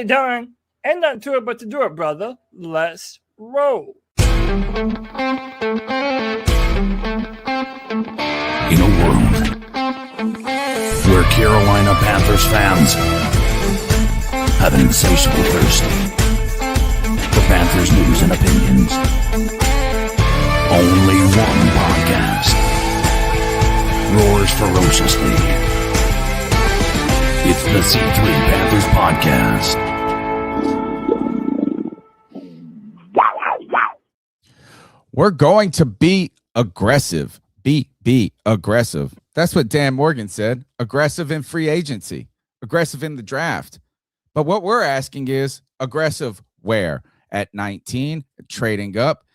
Tony Dillon. Ain't nothing to it but to do it, brother. Let's roll. In a world where Carolina Panthers fans have an insatiable thirst for Panthers news and opinions, only one podcast roars ferociously. It's the C3 Panthers Podcast. We're going to be aggressive. Be aggressive. That's what Dan Morgan said. Aggressive in free agency. Aggressive in the draft. But what we're asking is aggressive where? At 19? Trading up?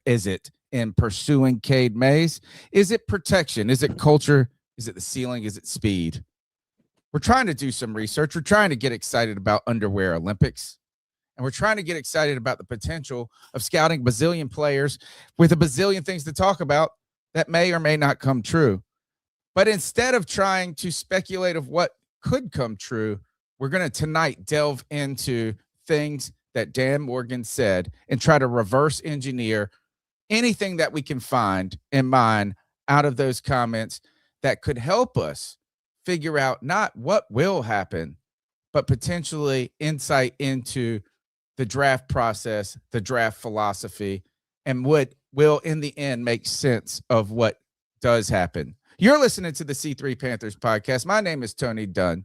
Is it in pursuing Cade Mays? Is it protection? Is it culture? Is it the ceiling? Is it speed? We're trying to do some research. We're trying to get excited about underwear Olympics. And we're trying to get excited about the potential of scouting bazillion players with a bazillion things to talk about that may or may not come true. But instead of trying to speculate of what could come true, we're going to tonight delve into things that Dan Morgan said and try to reverse engineer anything that we can find and mine out of those comments that could help us figure out not what will happen, but potentially insight into the draft process, the draft philosophy, and what will in the end make sense of what does happen. You're listening to the C3 Panthers Podcast. My name is Tony Dunn.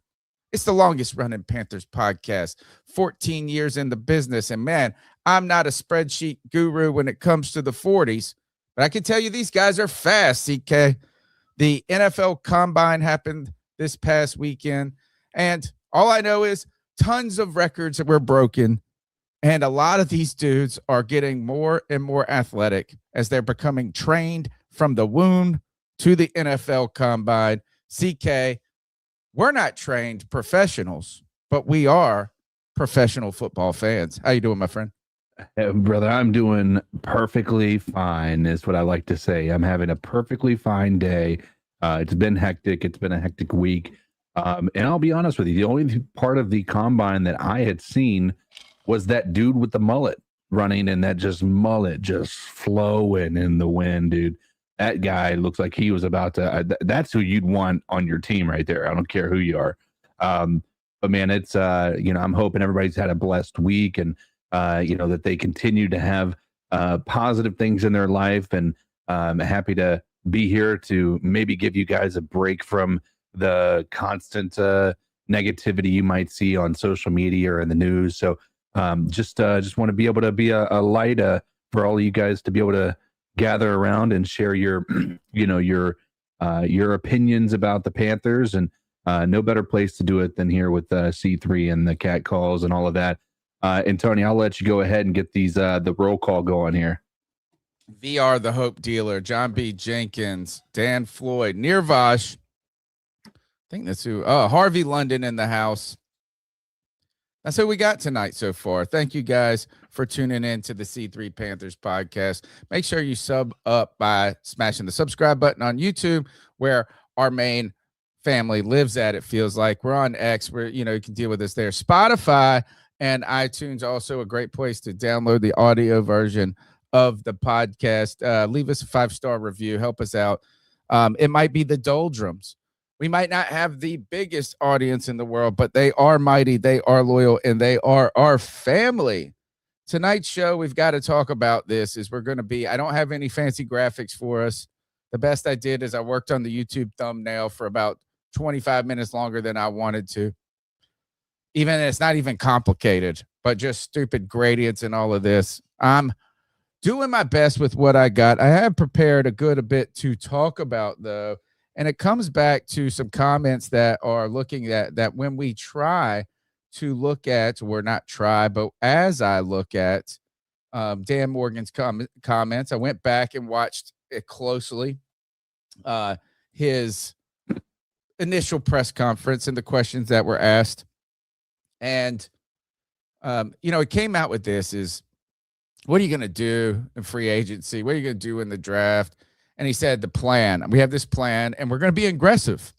It's the longest running Panthers podcast, 14 years in the business. And man, I'm not a spreadsheet guru when it comes to the 40s, but I can tell you these guys are fast, CK. The NFL Combine happened this past weekend, and all I know is tons of records that were broken, and a lot of these dudes are getting more and more athletic as they're becoming trained from the womb to the NFL Combine. CK, we're not trained professionals, but we are professional football fans. How you doing, my friend? Hey, brother, I'm doing perfectly fine, is what I like to say. I'm having a perfectly fine day. It's been hectic. It's been a hectic week. And I'll be honest with you, the only part of the combine that I had seen was that dude with the mullet running, and that just mullet just flowing in the wind, dude. That guy looks like he was about to, that's who you'd want on your team right there. I don't care who you are. But man, it's, I'm hoping everybody's had a blessed week, and, that they continue to have positive things in their life. And I'm happy to be here to maybe give you guys a break from the constant negativity you might see on social media or in the news. So just want to be able to be a light for all of you guys to be able to gather around and share your your opinions about the Panthers. And no better place to do it than here with C3 and the cat calls and all of that. And Tony, I'll let you go ahead and get these the roll call going here. VR the Hope Dealer, John B. Jenkins, Dan Floyd, Nirvash. I think that's who. Harvey London in the house. That's who we got tonight so far. Thank you guys for tuning in to the C3 Panthers podcast. Make sure you sub up by smashing the subscribe button on YouTube, where our main family lives at. It feels like we're on X, where you can deal with us there. Spotify and iTunes, also a great place to download the audio version of the podcast. Leave us a 5-star review. Help us out. It might be the doldrums. We might not have the biggest audience in the world, but they are mighty, they are loyal, and they are our family. Tonight's show, we've got to talk about this, I don't have any fancy graphics for us. The best I did is I worked on the YouTube thumbnail for about 25 minutes longer than I wanted to. It's not even complicated, but just stupid gradients and all of this. I'm doing my best with what I got. I have prepared a bit to talk about, though, and it comes back to some comments that are looking at that when we try to look at, but as I look at Dan Morgan's comments, I went back and watched it closely, his initial press conference and the questions that were asked. And, it came out with this is, what are you going to do in free agency? What are you going to do in the draft? And he said, the plan. We have this plan, and we're going to be aggressive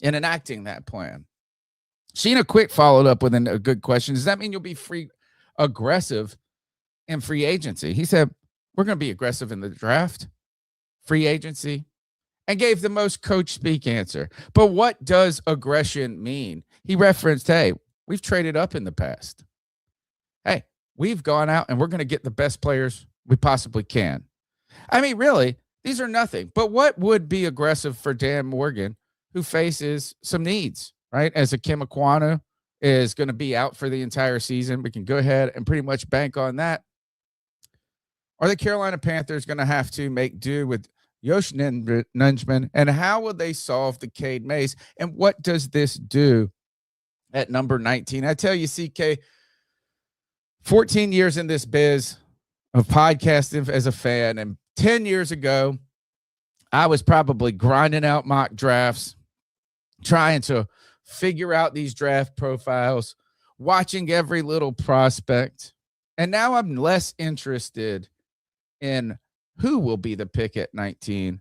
in enacting that plan. Sheena Quick followed up with a good question. Does that mean you'll be aggressive in free agency? He said, we're going to be aggressive in the draft, free agency, and gave the most coach speak answer. But what does aggression mean? He referenced, hey, we've traded up in the past. Hey, we've gone out and we're going to get the best players we possibly can. I mean, really, these are nothing. But what would be aggressive for Dan Morgan, who faces some needs, right? As a Kim Aquanu is going to be out for the entire season, we can go ahead and pretty much bank on that. Are the Carolina Panthers going to have to make do with Yosh Nunchman? And how will they solve the Cade Mays? And what does this do at number 19? I tell you, CK, 14 years in this biz of podcasting as a fan, and 10 years ago, I was probably grinding out mock drafts, trying to figure out these draft profiles, watching every little prospect. And now I'm less interested in who will be the pick at 19,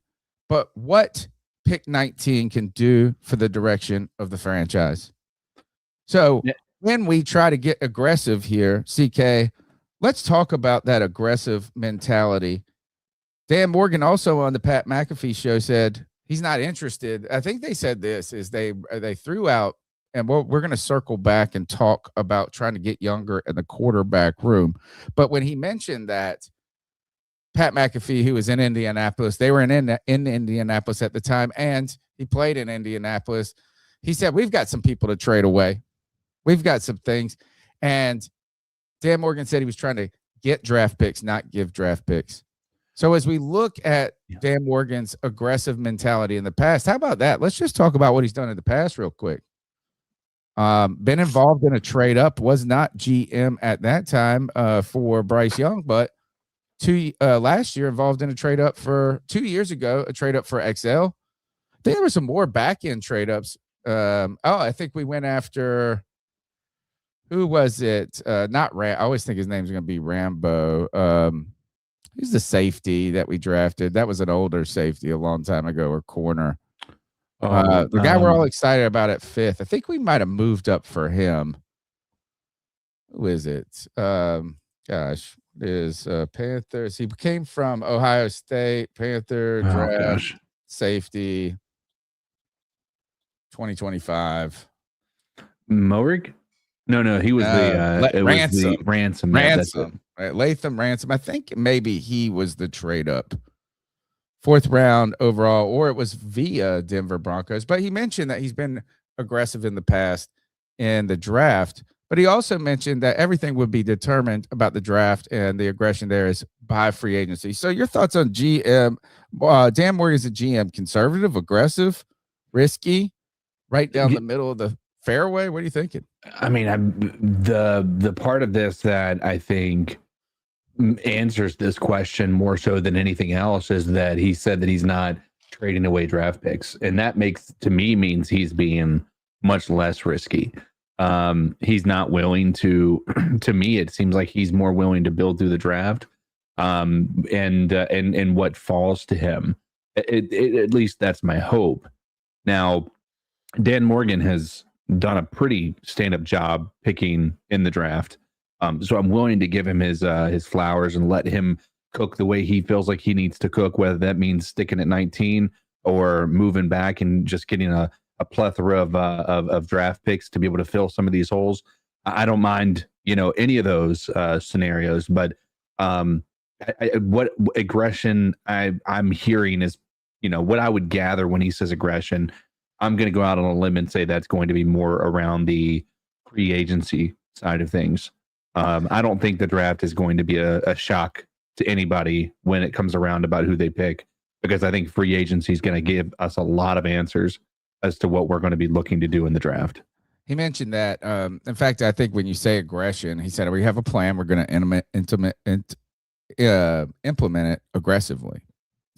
but what pick 19 can do for the direction of the franchise. So when we try to get aggressive here, CK, let's talk about that aggressive mentality. Dan Morgan also on the Pat McAfee show said he's not interested. I think they said this is they threw out, and we're going to circle back and talk about trying to get younger in the quarterback room. But when he mentioned that, Pat McAfee, who was in Indianapolis, they were in Indianapolis at the time, and he played in Indianapolis. He said, we've got some people to trade away. We've got some things. And Dan Morgan said he was trying to get draft picks, not give draft picks. So as we look at Dan Morgan's aggressive mentality in the past, how about that? Let's just talk about what he's done in the past real quick. Been involved in a trade up, was not GM at that time for Bryce Young, but last year involved in a trade up for 2 years ago, a trade up for XL. I think there were some more back end trade ups. I think we went after, who was it? Not Ram. I always think his name's going to be Rambo. Who's the safety that we drafted? That was an older safety a long time ago, or corner. The guy we're all excited about at 5th. I think we might have moved up for him. Who is it? Gosh, it is Panthers. He came from Ohio State. Panther draft safety 2025. Moerig? No, he was Ransom. Ransom. Right, Latham Ransom. I think maybe he was the trade up. 4th round overall, or it was via Denver Broncos. But he mentioned that he's been aggressive in the past in the draft. But he also mentioned that everything would be determined about the draft, and the aggression there is by free agency. So your thoughts on GM? Dan Morgan's a GM, conservative, aggressive, risky, right down the middle of the fairway. What are you thinking? I mean, the part of this that I think answers this question more so than anything else is that he said that he's not trading away draft picks, and that means he's being much less risky. He's not willing to me, it seems like he's more willing to build through the draft, and what falls to him. At least that's my hope. Now, Dan Morgan has done a pretty stand-up job picking in the draft. So I'm willing to give him his flowers and let him cook the way he feels like he needs to cook, whether that means sticking at 19 or moving back and just getting a plethora of draft picks to be able to fill some of these holes. I don't mind, any of those scenarios, but what aggression I'm hearing is, what I would gather when he says aggression, I'm going to go out on a limb and say that's going to be more around the free agency side of things. I don't think the draft is going to be a shock to anybody when it comes around about who they pick, because I think free agency is going to give us a lot of answers as to what we're going to be looking to do in the draft. He mentioned that. In fact, I think when you say aggression, he said, we have a plan. We're going to implement it aggressively.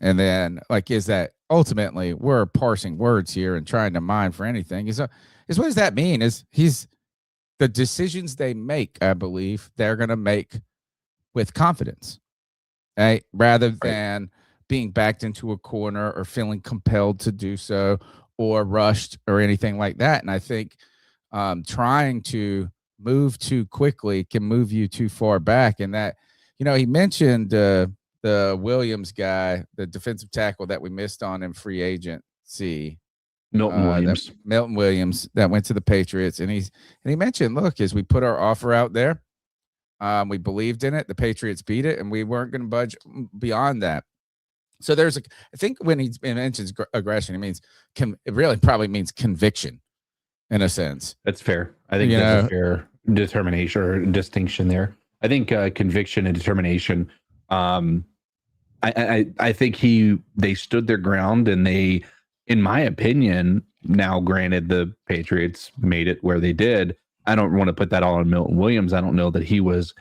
And then, is that ultimately we're parsing words here and trying to mine for anything? Is what does that mean? Is the decisions they make, I believe, they're going to make with confidence, right? Rather than being backed into a corner or feeling compelled to do so or rushed or anything like that. And I think trying to move too quickly can move you too far back. And that, he mentioned the Williams guy, the defensive tackle that we missed on in free agency. Milton Williams. Milton Williams that went to the Patriots. And he mentioned, look, as we put our offer out there, we believed in it. The Patriots beat it, and we weren't going to budge beyond that. So I think when he mentions aggression, it really probably means conviction in a sense. That's fair. I think that's a fair determination or distinction there. I think conviction and determination. I think they stood their ground, and they, in my opinion, now granted the Patriots made it where they did. I don't want to put that all on Milton Williams. I don't know that he was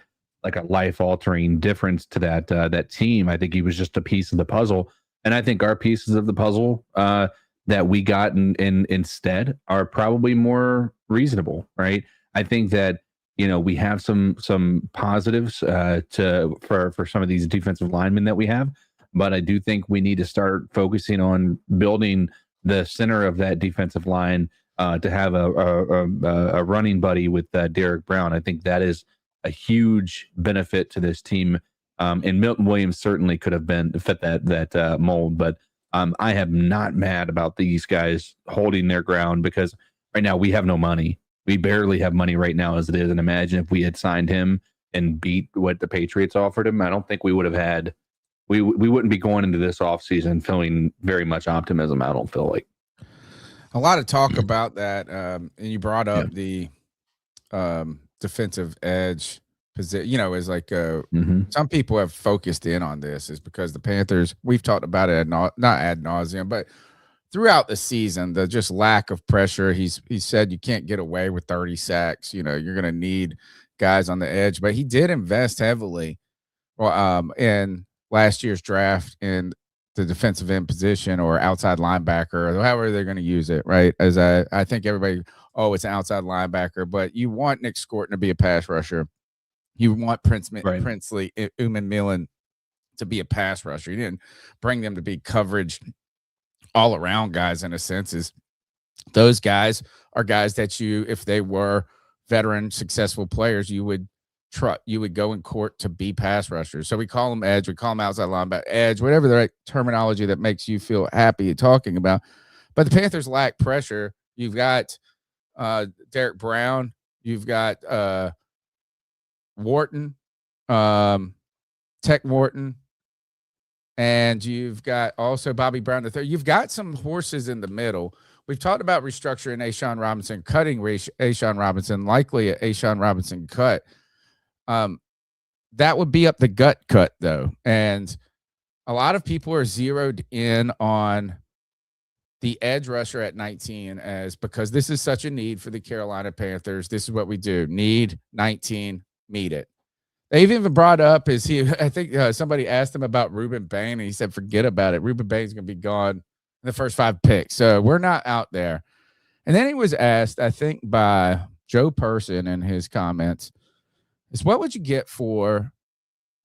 like a life-altering difference to that team. I think he was just a piece of the puzzle. And I think our pieces of the puzzle that we got instead are probably more reasonable, right? I think that, we have some positives for some of these defensive linemen that we have, but I do think we need to start focusing on building the center of that defensive line to have a running buddy with Derek Brown. I think that is a huge benefit to this team. And Milton Williams certainly could have fit that mold, but I am not mad about these guys holding their ground, because right now we have no money. We barely have money right now as it is. And imagine if we had signed him and beat what the Patriots offered him. I don't think we would have had, we wouldn't be going into this offseason feeling very much optimism. I don't feel like. A lot of talk about that. And you brought up the defensive edge position, is like some people have focused in on this is because the Panthers, we've talked about it not ad nauseum, but throughout the season, the just lack of pressure. He said you can't get away with 30 sacks. You're going to need guys on the edge, but he did invest heavily in last year's draft in the defensive end position or outside linebacker, or however they're going to use it, right? As I think everybody, it's an outside linebacker, but you want Nick Scorton to be a pass rusher. You want Princely, Uman Millen to be a pass rusher. You didn't bring them to be coverage all around guys in a sense. Is those guys are guys that if they were veteran successful players, you would go in court to be pass rushers. So we call them edge, we call them outside linebacker, edge, whatever the right terminology that makes you feel happy talking about. But the Panthers lack pressure. You've got Derek Brown, you've got Wharton, Tech Wharton, and you've got also Bobby Brown III. You've got some horses in the middle. We've talked about restructuring A'Shawn Robinson, cutting A'Shawn Robinson, likely a A'Shawn Robinson cut. That would be up the gut cut, though. And a lot of people are zeroed in on the edge rusher at 19 because this is such a need for the Carolina Panthers. This is what we do. Need 19, meet it. They've even brought up I think somebody asked him about Ruben Bain, and he said, forget about it. Ruben Bain's going to be gone in the first 5 picks. So we're not out there. And then he was asked, I think by Joe Person in his comments, is what would you get for,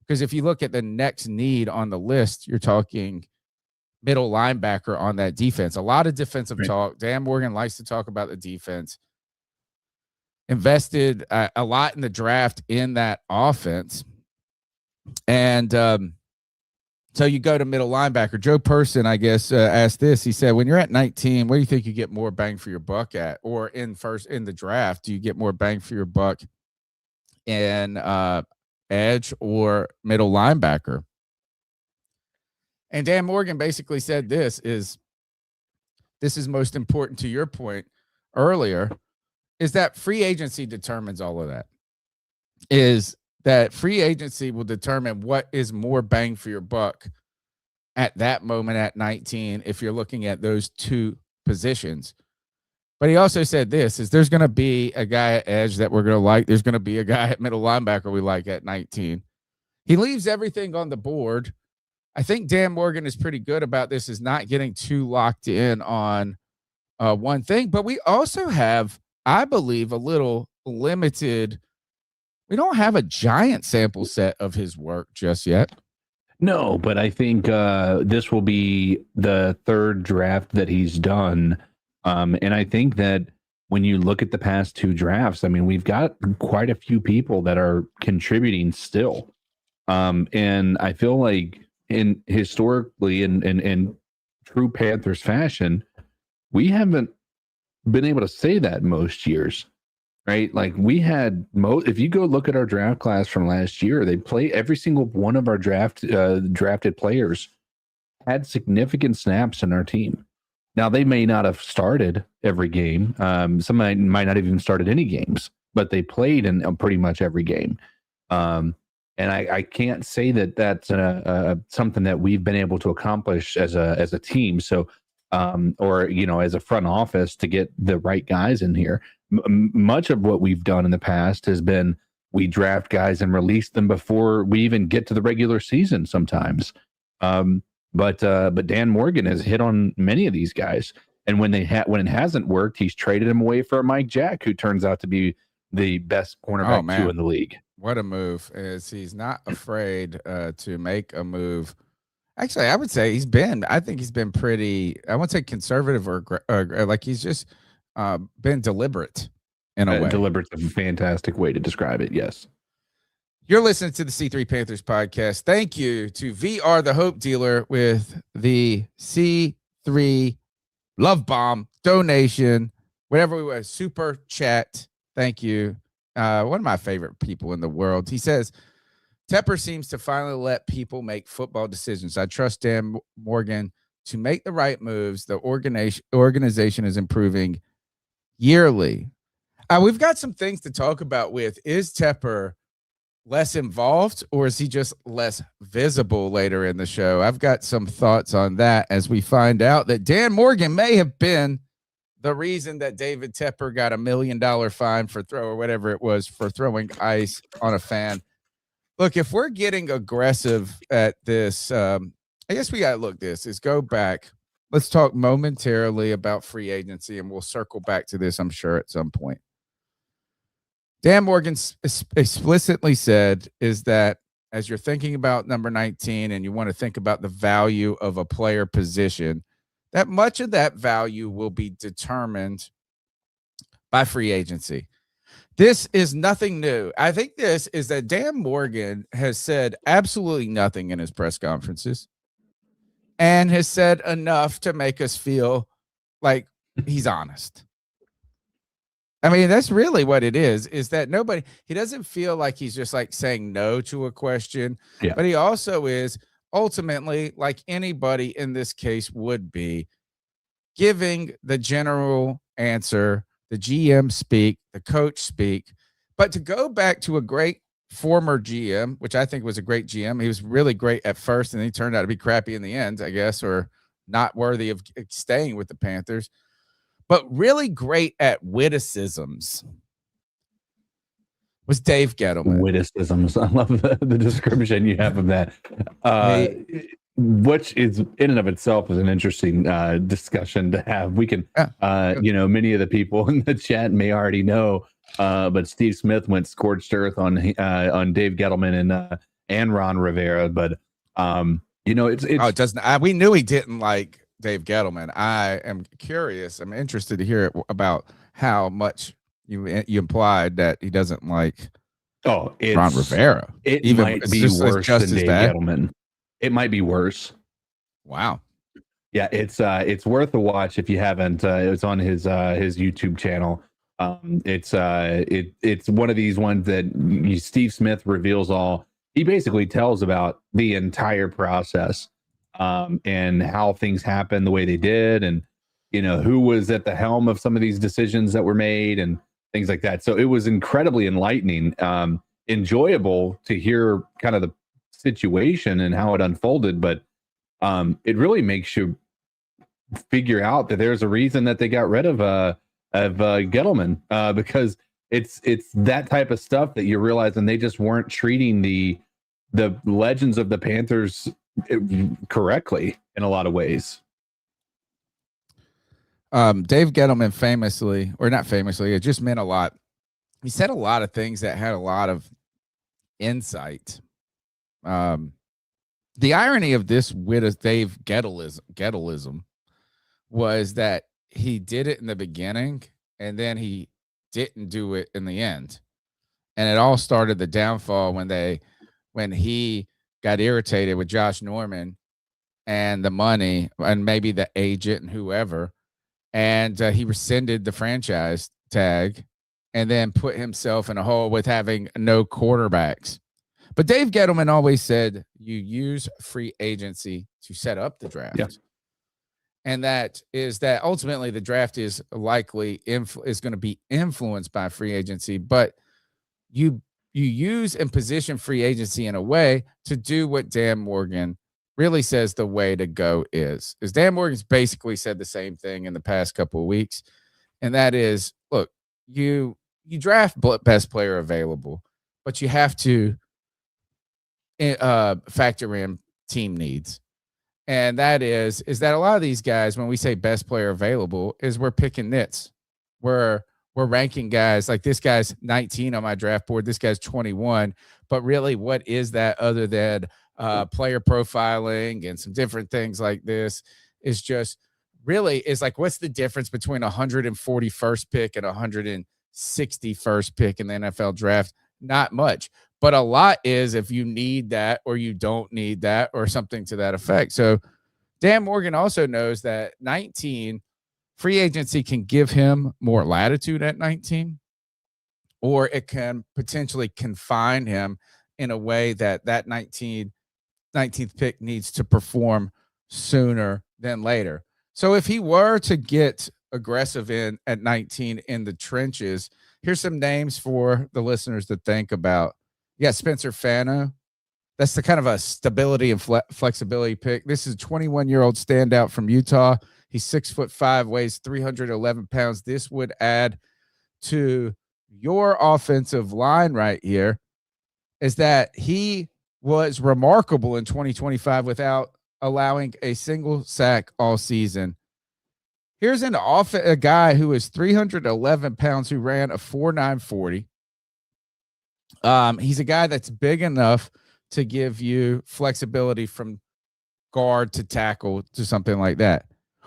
because if you look at the next need on the list, you're talking middle linebacker on that defense. A lot of defensive talk. Dan Morgan likes to talk about the defense. Invested a lot in the draft in that offense. And so you go to middle linebacker. Joe Person, I guess, asked this. He said, when you're at 19, what do you think you get more bang for your buck at? Or in the draft, do you get more bang for your buck in edge or middle linebacker? And Dan Morgan basically said this is most important to your point earlier, is that free agency determines all of that. Is that free agency will determine what is more bang for your buck at that moment at 19 if you're looking at those two positions. But he also said this, is there's going to be a guy at edge that we're going to like. There's going to be a guy at middle linebacker we like at 19. He leaves everything on the board. I think Dan Morgan is pretty good about this, is not getting too locked in on one thing. But we also have, I believe, a little limited. We don't have a giant sample set of his work just yet. No, but I think this will be the third draft that he's done. And I think that when you look at the past 2 drafts, I mean, we've got quite a few people that are contributing still. And I feel like historically in true Panthers fashion, we haven't been able to say that most years, right? Like we had if you go look at our draft class from last year, they play every single one of our drafted players had significant snaps in our team. Now they may not have started every game. Some might not have even started any games, but they played in pretty much every game. And I can't say that that's something that we've been able to accomplish as a team. So, or as a front office to get the right guys in here. Much of what we've done in the past has been we draft guys and release them before we even get to the regular season. Sometimes, but Dan Morgan has hit on many of these guys, and when it hasn't worked, he's traded him away for Mike Jack, who turns out to be the best cornerback 2 in the league. What a move! Is he's not afraid to make a move. Actually, I would say I think he's been pretty, I won't say conservative or like he's just been deliberate in a way. Deliberate's a fantastic way to describe it. Yes. You're listening to the C3 Panthers podcast. Thank you to VR the Hope Dealer with the C3 Love Bomb donation, whatever we were, super chat. Thank you. One of my favorite people in the world. He says, Tepper seems to finally let people make football decisions. I trust Dan Morgan to make the right moves. The organization is improving yearly. We've got some things to talk about with, is Tepper less involved or is he just less visible later in the show? I've got some thoughts on that as we find out that Dan Morgan may have been the reason that David Tepper got $1 million fine for throwing ice on a fan. Look, if we're getting aggressive at this, I guess we got to look go back. Let's talk momentarily about free agency, and we'll circle back to this, I'm sure, at some point. Dan Morgan explicitly said is that as you're thinking about number 19 and you want to think about the value of a player position, that much of that value will be determined by free agency. This is nothing new. I think this is that Dan Morgan has said absolutely nothing in his press conferences and has said enough to make us feel like he's honest. I mean, that's really what it is that he doesn't feel like he's just like saying no to a question, but he also is ultimately, like anybody in this case would be, giving the general answer, the GM speak, the coach speak. But to go back to a great former GM, which I think was a great GM, he was really great at first, and he turned out to be crappy in the end, I guess, or not worthy of staying with the Panthers, but really great at witticisms, was Dave Gettleman. Witticisms. I love the description you have of that. Which is in and of itself is an interesting discussion to have. We can, many of the people in the chat may already know, but Steve Smith went scorched earth on Dave Gettleman and Ron Rivera. But it doesn't. We knew he didn't like Dave Gettleman. I am curious. I'm interested to hear about how much you implied that he doesn't like. Ron Rivera. It might be worse than Dave Gettleman. It might be worse. Wow. Yeah, it's worth a watch if you haven't. It's on his YouTube channel. It's one of these ones that Steve Smith reveals all. He basically tells about the entire process, and how things happened the way they did, and who was at the helm of some of these decisions that were made and things like that. So it was incredibly enlightening, enjoyable to hear kind of the situation and how it unfolded, but it really makes you figure out that there's a reason that they got rid of Gettleman, because it's that type of stuff that you realize, and they just weren't treating the legends of the Panthers correctly in a lot of ways. Dave Gettleman famously, or not famously, it just meant a lot. He said a lot of things that had a lot of insight. The irony of this with Dave Gettleism was that he did it in the beginning and then he didn't do it in the end. And it all started the downfall when he got irritated with Josh Norman and the money and maybe the agent and whoever, and he rescinded the franchise tag and then put himself in a hole with having no quarterbacks. But Dave Gettleman always said you use free agency to set up the draft. Yeah. And that is that ultimately the draft is likely is going to be influenced by free agency, but you use and position free agency in a way to do what Dan Morgan really says the way to go is Dan Morgan's basically said the same thing in the past couple of weeks. And that is, look, you draft best player available, but you have to factor in team needs. And that is that a lot of these guys, when we say best player available, is we're picking nits. We're ranking guys like this guy's 19 on my draft board. This guy's 21. But really, what is that other than player profiling and some different things like this? Is just really is like, what's the difference between 141st pick and 161st pick in the NFL draft? Not much. But a lot is if you need that or you don't need that or something to that effect. So Dan Morgan also knows that 19 free agency can give him more latitude at 19, or it can potentially confine him in a way that 19th pick needs to perform sooner than later. So if he were to get aggressive at 19 in the trenches, here's some names for the listeners to think about. You got Spencer Fano. That's the kind of a stability and flexibility pick. This is a 21-year-old standout from Utah. He's 6'5", weighs 311 pounds. This would add to your offensive line right here, is that he was remarkable in 2025 without allowing a single sack all season. Here's a guy who is 311 pounds who ran a 4.9 40. He's a guy that's big enough to give you flexibility from guard to tackle to something like that.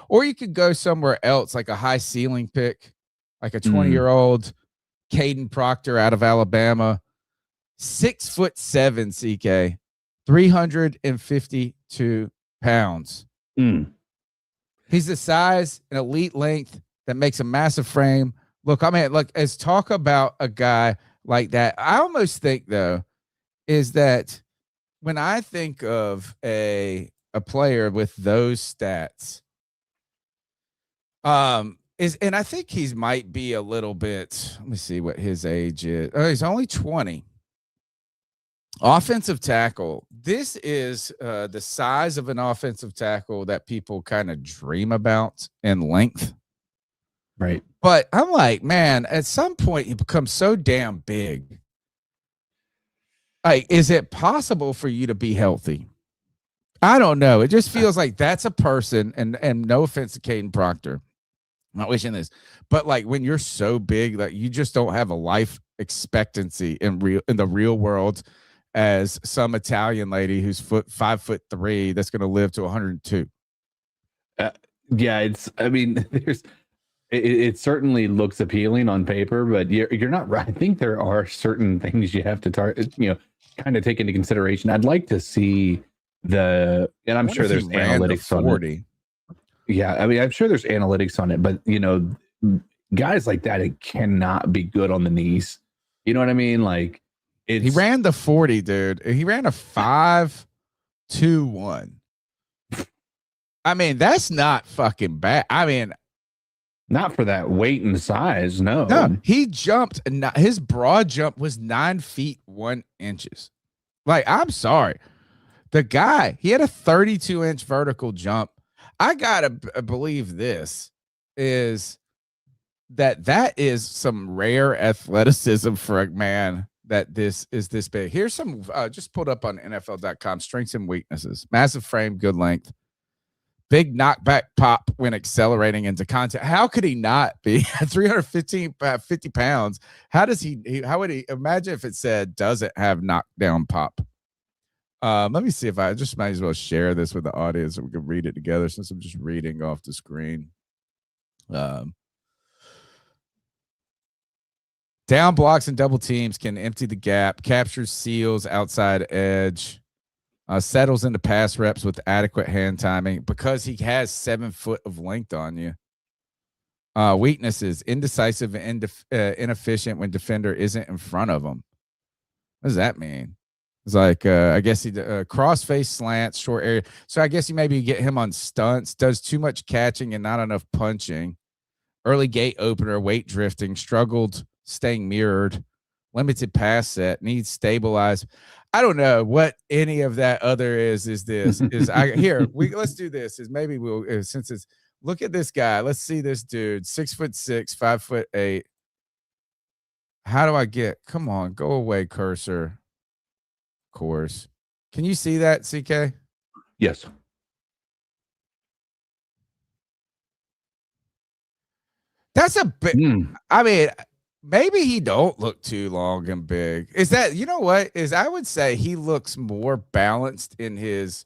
Or you could go somewhere else, like a high ceiling pick, like a 20-year-old Caden Proctor out of Alabama, 6'7", CK, 352 pounds. He's the size and elite length that makes a massive frame. Look, as talk about a guy like that, I almost think, though, is that when I think of a player with those stats, and I think he might be a little bit, let me see what his age is. Oh, he's only 20. Offensive tackle. This is the size of an offensive tackle that people kind of dream about in length. Right. But I'm like, man, at some point you become so damn big. Like, is it possible for you to be healthy? I don't know. It just feels like that's a person, and no offense to Caden Proctor, I'm not wishing this, but like when you're so big that you just don't have a life expectancy in the real world as some Italian lady who's 5'3" that's going to live to 102. Yeah, it certainly looks appealing on paper, but you're not right. I think there are certain things you have to kind of take into consideration. I'd like to see and I'm sure there's analytics on it. Yeah, I mean, I'm sure there's analytics on it, but guys like that, it cannot be good on the knees. You know what I mean? Like, he ran the 40, dude. He ran a 5.21. I mean, that's not fucking bad. I mean, not for that weight and size. No, he jumped. His broad jump was 9 feet 1 inch. Like, I'm sorry. The guy, he had a 32-inch vertical jump. I gotta believe this is that is some rare athleticism for a man that this is this big. Here's some just pulled up on NFL.com strengths and weaknesses. Massive frame, good length, big knockback pop when accelerating into contact. How could he not be 50 pounds? How would he imagine if it said doesn't have knockdown pop? Let me see if I just might as well share this with the audience so we can read it together since I'm just reading off the screen. Down blocks and double teams, can empty the gap, captures seals outside edge, settles into pass reps with adequate hand timing because he has 7 foot of length on you. Weaknesses: indecisive and inefficient when defender isn't in front of him. What does that mean? It's like, I guess he cross-face slants, short area. So I guess you maybe get him on stunts, does too much catching and not enough punching. Early gate opener, weight drifting, struggled staying mirrored, limited pass set, needs stabilized. I don't know what any of that other is this. Let's do this. Is maybe we'll, since it's, look at this guy. Let's see this dude, 6'6", 5'8". How do I get, come on, go away, cursor. Course. Can you see that, CK? Yes. That's a big, I mean, maybe he don't look too long and big. Is that, you know what? Is I would say he looks more balanced in his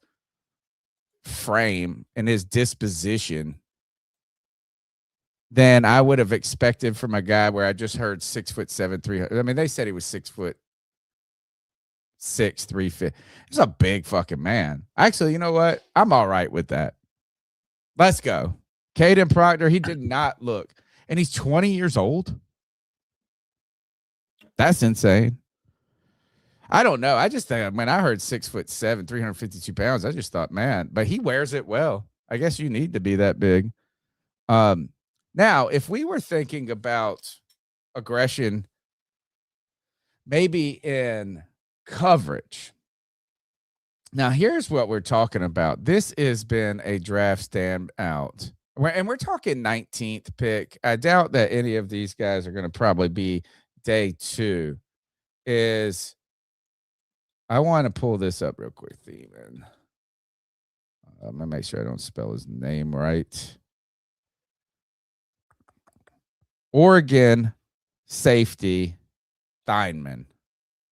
frame and his disposition than I would have expected from a guy where I just heard 6'7", 300. I mean, they said he was 6'6", 350. He's a big fucking man. Actually, you know what? I'm all right with that. Let's go. Caden Proctor, he did not look. And he's 20 years old. That's insane. I don't know. I just think, when I heard 6'7", 352 pounds, I just thought, man, but he wears it well. I guess you need to be that big. Now, if we were thinking about aggression, maybe in coverage. Now, here's what we're talking about. This has been a draft standout. And we're talking 19th pick. I doubt that any of these guys are going to probably be day 2. I want to pull this up real quick, Thieneman. I'm going to make sure I don't spell his name right. Oregon safety, Thieneman.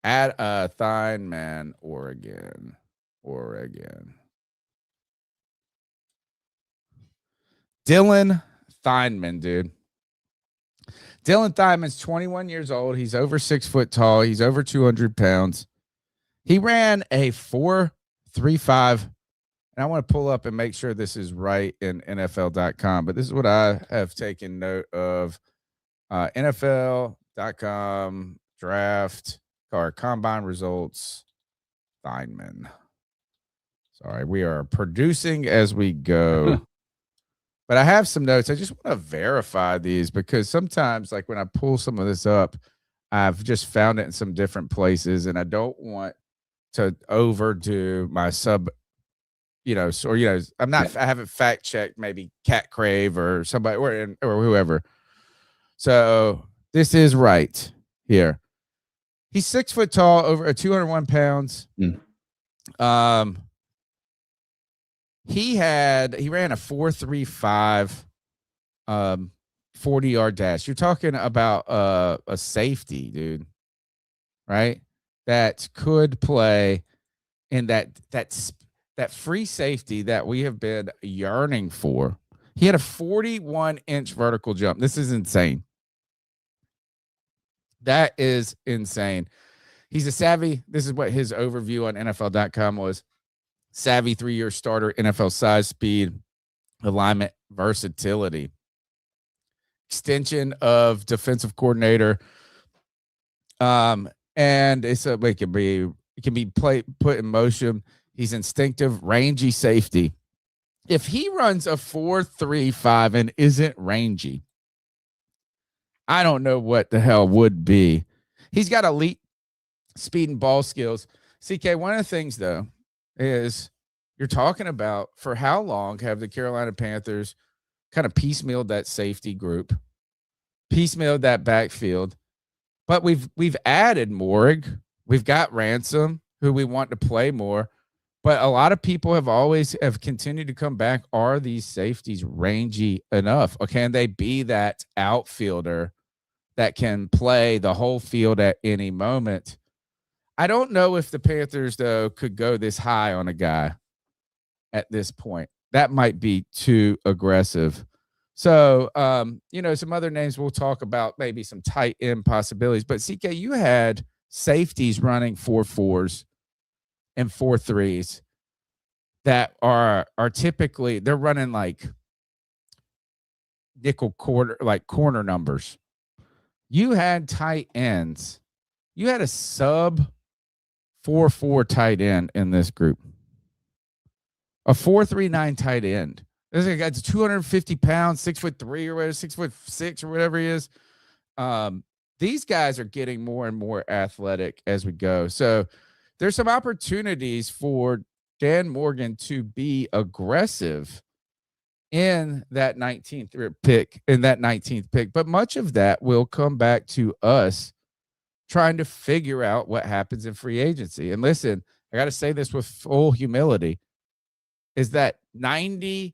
At Thieneman, Oregon. Dillon Thieneman, dude. Dillon Thieneman's 21 years old. He's over 6 foot tall. He's over 200 pounds. He ran a 4.35. And I want to pull up and make sure this is right in NFL.com. But this is what I have taken note of. NFL.com draft or combine results. Thieneman. Sorry, we are producing as we go. But I have some notes. I just want to verify these because sometimes, like when I pull some of this up, I've just found it in some different places, and I don't want to overdo my I'm not. I haven't fact checked maybe Cat Crave or somebody or whoever. So this is right here. He's 6 foot tall, over 201 pounds. He ran a 4.35 40-yard dash. You're talking about a safety, dude, right? That could play in that free safety that we have been yearning for. He had a 41-inch vertical jump. This is insane. That is insane. He's a savvy. This is what his overview on NFL.com was. Savvy 3-year starter, NFL size, speed, alignment, versatility. Extension of defensive coordinator. And it can be put in motion. He's instinctive, rangy safety. If he runs a 4.35 and isn't rangy, I don't know what the hell would be. He's got elite speed and ball skills. CK, one of the things, though, is you're talking about for how long have the Carolina Panthers kind of piecemealed that safety group, piecemealed that backfield, but we've added Morrig. We've got Ransom, who we want to play more. But a lot of people have continued to come back. Are these safeties rangy enough? Or can they be that outfielder that can play the whole field at any moment? I don't know if the Panthers, though, could go this high on a guy at this point. That might be too aggressive. So, some other names we'll talk about, maybe some tight end possibilities. But CK, you had safeties running 4.4s and 4.3s that are typically, they're running like nickel quarter, like corner numbers. You had tight ends. You had a sub 4.4 tight end in this group. A 4.39 tight end. This guy's 250 pounds, 6'3" or whatever, 6'6" or whatever he is. These guys are getting more and more athletic as we go. So there's some opportunities for Dan Morgan to be aggressive in that 19th pick. But much of that will come back to us trying to figure out what happens in free agency. And listen, I got to say this with full humility, is that 95%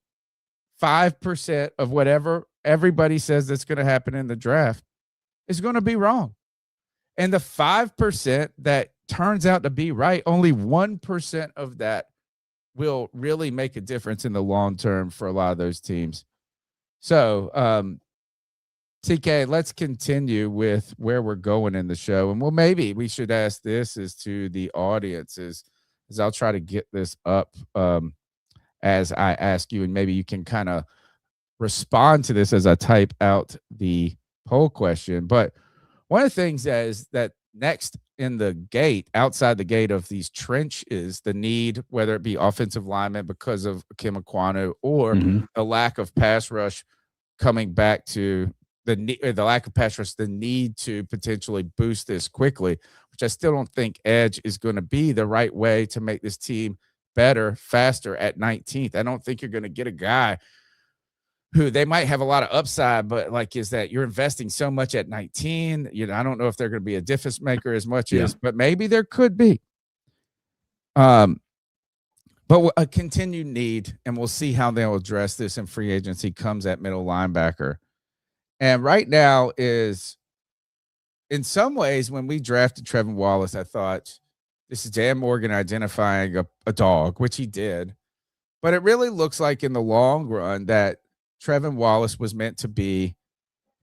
of whatever everybody says that's going to happen in the draft is going to be wrong. And the 5% that turns out to be right, only 1% of that will really make a difference in the long term for a lot of those teams. So, TK, let's continue with where we're going in the show. And maybe we should ask this as to the audiences, as I'll try to get this up as I ask you, and maybe you can kind of respond to this as I type out the poll question. But one of the things is that next in the gate, outside the gate of these trenches, the need, whether it be offensive linemen because of Kim Ekwonu or the lack of pass rush coming back to the lack of pass rush, the need to potentially boost this quickly, which I still don't think edge is going to be the right way to make this team better, faster at 19th. I don't think you're going to get a guy who they might have a lot of upside, but is that you're investing so much at 19. I don't know if they're going to be a difference maker as much as, but maybe there could be. But a continued need, and we'll see how they'll address this in free agency, comes at middle linebacker. And right now is, in some ways, when we drafted Trevin Wallace, I thought this is Dan Morgan identifying a dog, which he did. But it really looks like in the long run that Trevin Wallace was meant to be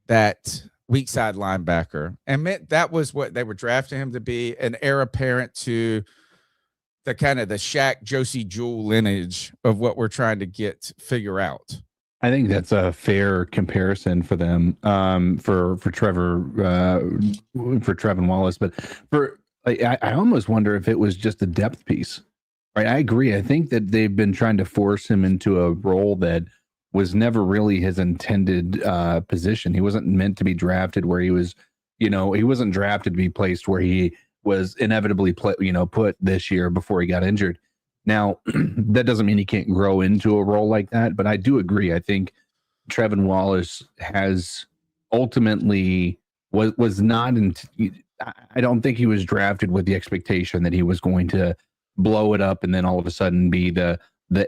that weak side linebacker, and meant that was what they were drafting him to be, an heir apparent to the kind of the Shaq, Josie Jewell lineage of what we're trying to figure out. I think that's a fair comparison for them, for Trevin Wallace. But I almost wonder if it was just a depth piece. Right, I agree. I think that they've been trying to force him into a role that was never really his intended position. He wasn't meant to be drafted where he was, he wasn't drafted to be placed where he was inevitably put this year before he got injured. Now, that doesn't mean he can't grow into a role like that, but I do agree. I think Trevin Wallace has ultimately was not I don't think he was drafted with the expectation that he was going to blow it up and then all of a sudden be the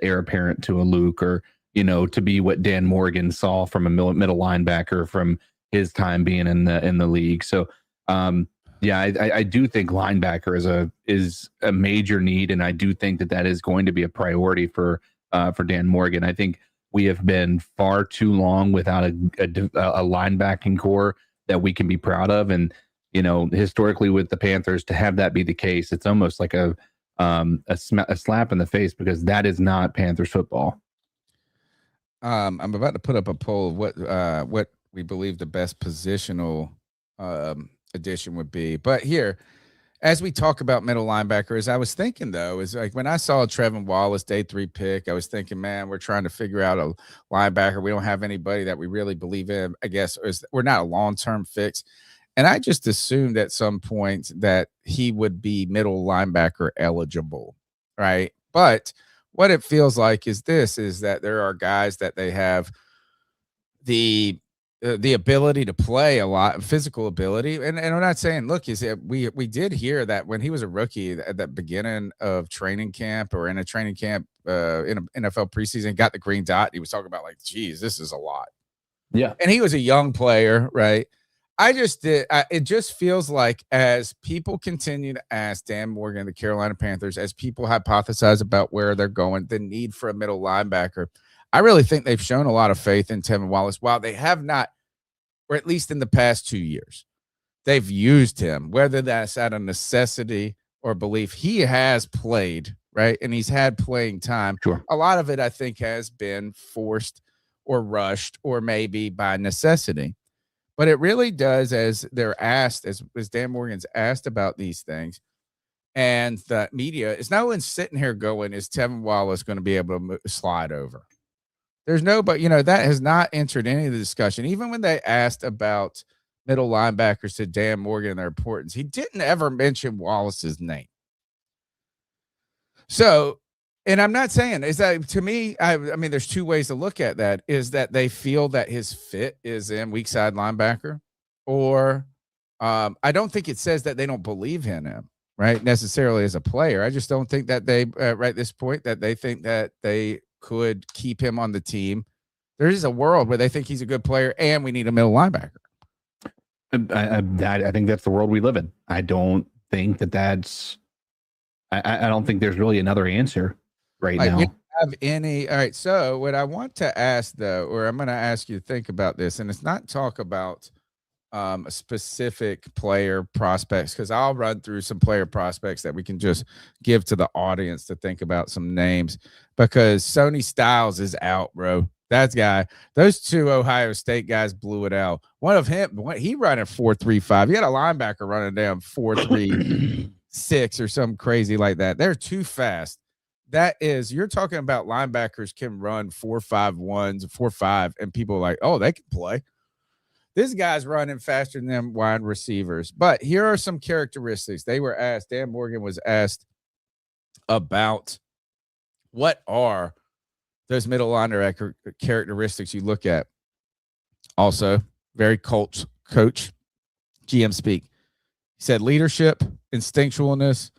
heir apparent to a Luke, or to be what Dan Morgan saw from a middle linebacker from his time being in the league. So I do think linebacker is a major need, and I do think that is going to be a priority for Dan Morgan. I think we have been far too long without a linebacking core that we can be proud of, and historically with the Panthers, to have that be the case, it's almost like a slap in the face, because that is not Panthers football. I'm about to put up a poll of what we believe the best positional addition would be. But here, as we talk about middle linebackers, I was thinking, though, is like when I saw Trevin Wallace day 3 pick, I was thinking, man, we're trying to figure out a linebacker. We don't have anybody that we really believe in. I guess we're not a long-term fix. And I just assumed at some point that he would be middle linebacker eligible, right? But what it feels like is that there are guys that they have the ability to play a lot, physical ability. And I'm not saying, look, we did hear that when he was a rookie at the beginning of training camp, or in a training camp in an NFL preseason, got the green dot. He was talking about geez, this is a lot. Yeah. And he was a young player, right? It just feels like as people continue to ask Dan Morgan, the Carolina Panthers, as people hypothesize about where they're going, the need for a middle linebacker, I really think they've shown a lot of faith in Tevin Wallace. While they have not, or at least in the past 2 years, they've used him, whether that's out of necessity or belief. He has played, right? And he's had playing time. Sure. A lot of it, I think, has been forced or rushed or maybe by necessity. But it really does, as they're asked, as Dan Morgan's asked about these things, and the media is no one sitting here going, is Tevin Wallace going to be able to slide over? There's no, but that has not entered any of the discussion. Even when they asked about middle linebackers to Dan Morgan and their importance, he didn't ever mention Wallace's name. So, and I'm not saying, is that, to me, I mean, there's two ways to look at that. Is that they feel that his fit is in weak side linebacker, or I don't think it says that they don't believe in him, right, necessarily as a player. I just don't think that they, right at this point, that they think that they could keep him on the team. There is a world where they think he's a good player and we need a middle linebacker. I think that's the world we live in. I don't think that's, I don't think there's really another answer right now. We don't have any. All right. So what I want to ask, though, or I'm going to ask you to think about this, and it's not talk about a specific player prospects, because I'll run through some player prospects that we can just give to the audience to think about some names, because Sonny Styles is out, bro. That guy, those two Ohio State guys blew it out. One of him, he running 4.35. He had a linebacker running down 4.36 or something crazy like that. They're too fast. That is, you're talking about linebackers can run 4.51s, 4.5, and people are like, oh, they can play. This guy's running faster than them wide receivers. But here are some characteristics. They were asked, Dan Morgan was asked about what are those middle linebacker characteristics you look at. Also, very coach GM speak. He said leadership, instinctualness,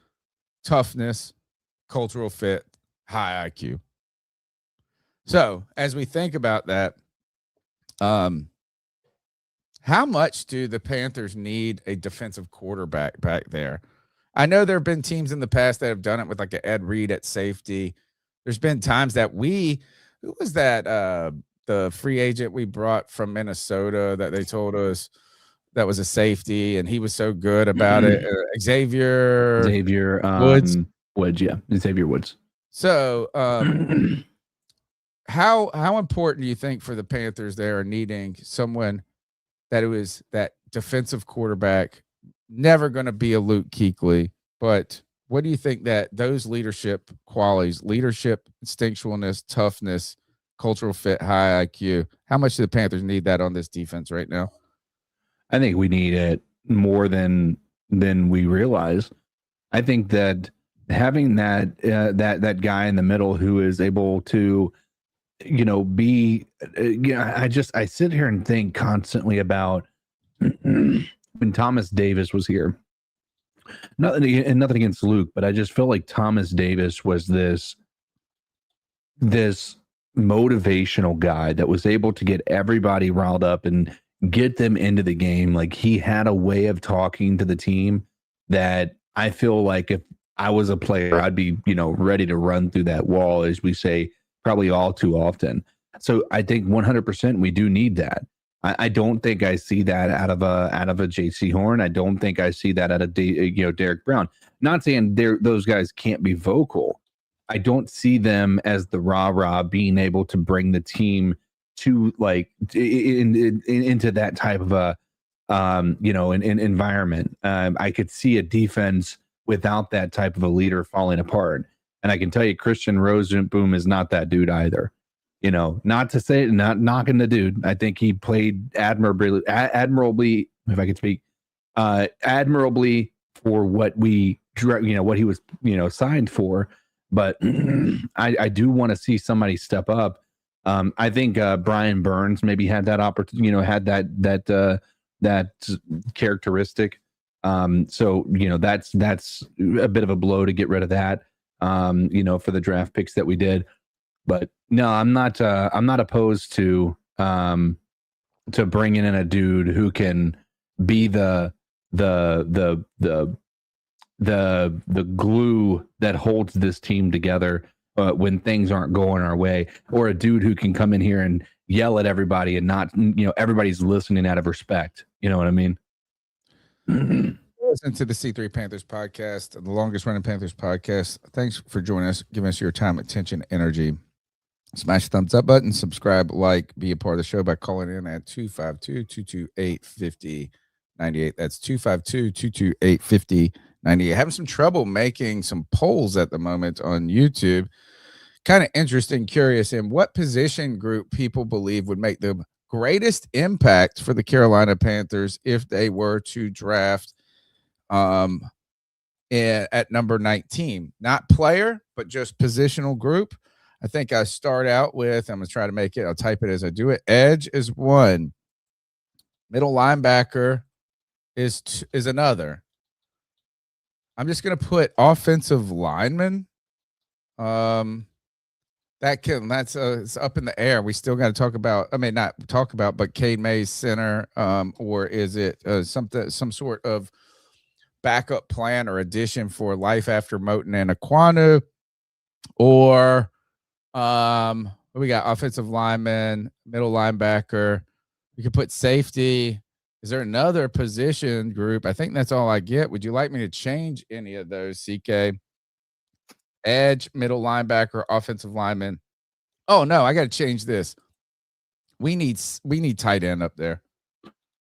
toughness, cultural fit, high IQ. So as we think about that, how much do the Panthers need a defensive quarterback back there? I know there have been teams in the past that have done it with like an Ed Reed at safety. There's been times that who was that, the free agent we brought from Minnesota that they told us that was a safety, and he was so good about it. Xavier Woods. Yeah. Xavier Woods. So how important do you think for the Panthers they are needing someone that was that defensive quarterback, never going to be a Luke Kuechly, but what do you think that those leadership qualities, leadership, instinctualness, toughness, cultural fit, high IQ, how much do the Panthers need that on this defense right now? I think we need it more than we realize. I think that having that guy in the middle who is able to, be, I sit here and think constantly about when Thomas Davis was here. Nothing against Luke, but I just feel like Thomas Davis was this motivational guy that was able to get everybody riled up and get them into the game. Like, he had a way of talking to the team that I feel like if I was a player, I'd be, ready to run through that wall, as we say, probably all too often. So I think 100% we do need that. I don't think I see that out of a JC Horn. I don't think I see that out of Derek Brown. Not saying those guys can't be vocal. I don't see them as the rah-rah being able to bring the team to like into that type of a an environment. I could see a defense without that type of a leader falling apart. And I can tell you, Christian Rosenboom is not that dude either. Not to say, not knocking the dude. I think he played admirably, if I could speak, admirably for what what he was, signed for. But I do want to see somebody step up. I think Brian Burns maybe had that opportunity, had that characteristic. So that's a bit of a blow to get rid of that. For the draft picks that we did. But no, I'm not opposed to bringing in a dude who can be the glue that holds this team together when things aren't going our way, or a dude who can come in here and yell at everybody and not, everybody's listening out of respect. You know what I mean? Listen to the C3 Panthers podcast, the longest running Panthers podcast. Thanks for joining us, giving us your time, attention, energy. Smash the thumbs up button, subscribe, like, be a part of the show by calling in at 252-228-5098. That's 252-228-5098. Having some trouble making some polls at the moment on YouTube. Kind of interesting, curious in what position group people believe would make the greatest impact for the Carolina Panthers if they were to draft at number 19. Not player, but just positional group. I think I start out with, I'm going to try to make it, I'll type it as I do it. Edge is one. Middle linebacker is another. I'm just going to put offensive lineman. That's it's up in the air. We still got to talk about, not talk about, but Cade Mays center, or is it some sort of backup plan or addition for life after Moton and Aquanu, or we got offensive lineman, middle linebacker. We could put safety. Is there another position group? I think that's all I get. Would you like me to change any of those, CK? Edge, middle linebacker, offensive lineman. Oh no, I got to change this. We need tight end up there.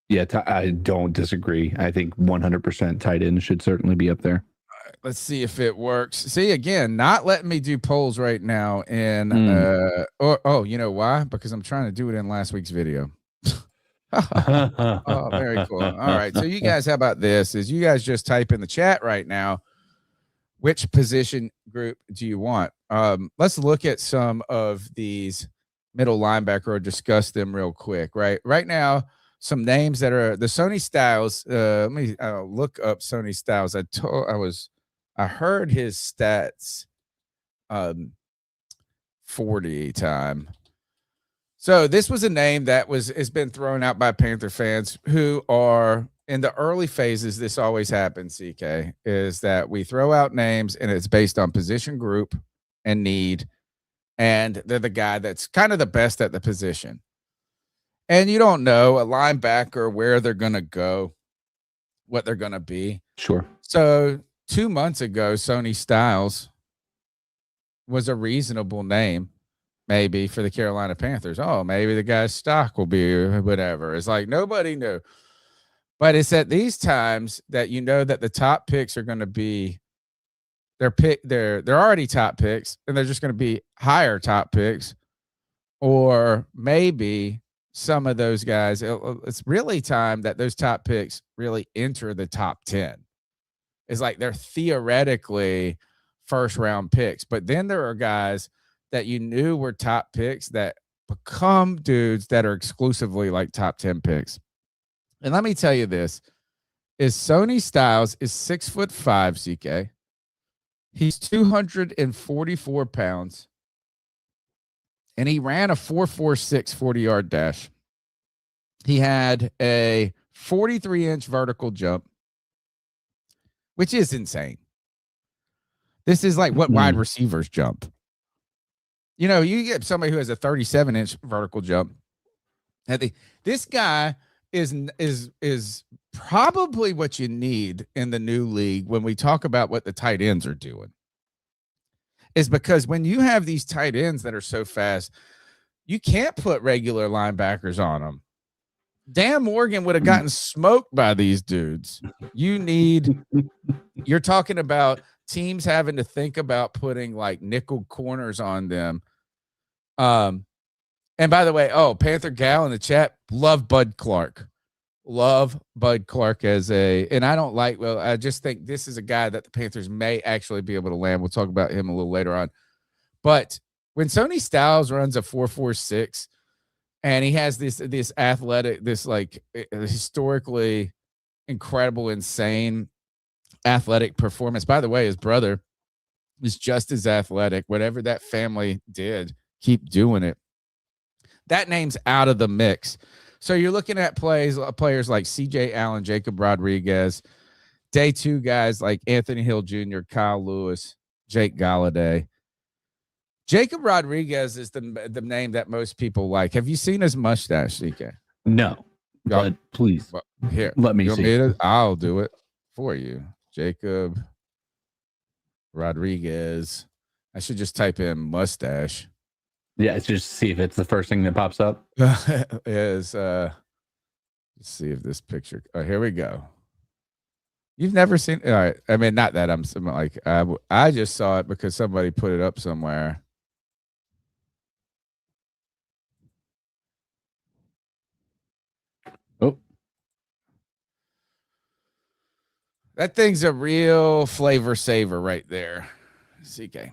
Yeah, I don't disagree. I think 100% tight end should certainly be up there. All right, let's see if it works. See, again, not letting me do polls right now. And you know why? Because I'm trying to do it in last week's video. Oh, very cool. All right, so you guys, how about this? Is you guys just type in the chat right now, which position group do you want? Let's look at some of these middle linebacker or discuss them real quick. Right now, some names that are the Sonny Styles. Let me look up Sonny Styles. I heard his stats 40 time. So this was a name that has been thrown out by Panther fans who are in the early phases. This always happens, CK, is that we throw out names and it's based on position group and need, and they're the guy that's kind of the best at the position. And you don't know a linebacker where they're going to go, what they're going to be. Sure. So 2 months ago, Sonny Styles was a reasonable name, maybe, for the Carolina Panthers. Oh, maybe the guy's stock will be whatever. It's like nobody knew. But it's at these times that you know that the top picks are going to be they're already top picks, and they're just going to be higher top picks, or maybe some of those guys. It's really time that those top picks really enter the top 10. It's like they're theoretically first round picks, but then there are guys that you knew were top picks that become dudes that are exclusively like top 10 picks. And let me tell you this, is Sonny Styles is 6'5", CK. He's 244 pounds. And he ran a 4.46 40-yard dash. He had a 43-inch vertical jump, which is insane. This is like what wide receivers jump. You know, you get somebody who has a 37-inch vertical jump. This guy is probably what you need in the new league when we talk about what the tight ends are doing. Is because when you have these tight ends that are so fast, you can't put regular linebackers on them. Dan Morgan would have gotten smoked by these dudes. You're talking about teams having to think about putting like nickel corners on them. And by the way, Panther Gal in the chat, love Bud Clark. Love Bud Clark and I just think this is a guy that the Panthers may actually be able to land. We'll talk about him a little later on. But when Sonny Styles runs a 4.46 and he has this athletic, this like historically incredible, insane athletic performance. By the way, his brother is just as athletic. Whatever that family did, keep doing it. That name's out of the mix. So you're looking at players like CJ Allen, Jacob Rodriguez, day two guys like Anthony Hill Jr., Kyle Lewis, Jake Galladay. Jacob Rodriguez is the name that most people like. Have you seen his mustache, CK? No, but please, here, let me see. I'll do it for you. Jacob Rodriguez. I should just type in mustache. Yeah, it's just see if it's the first thing that pops up. Let's see if this picture. Oh, here we go. You've never seen. All right. I mean, not that I'm like I just saw it because somebody put it up somewhere. Oh, that thing's a real flavor saver right there. CK.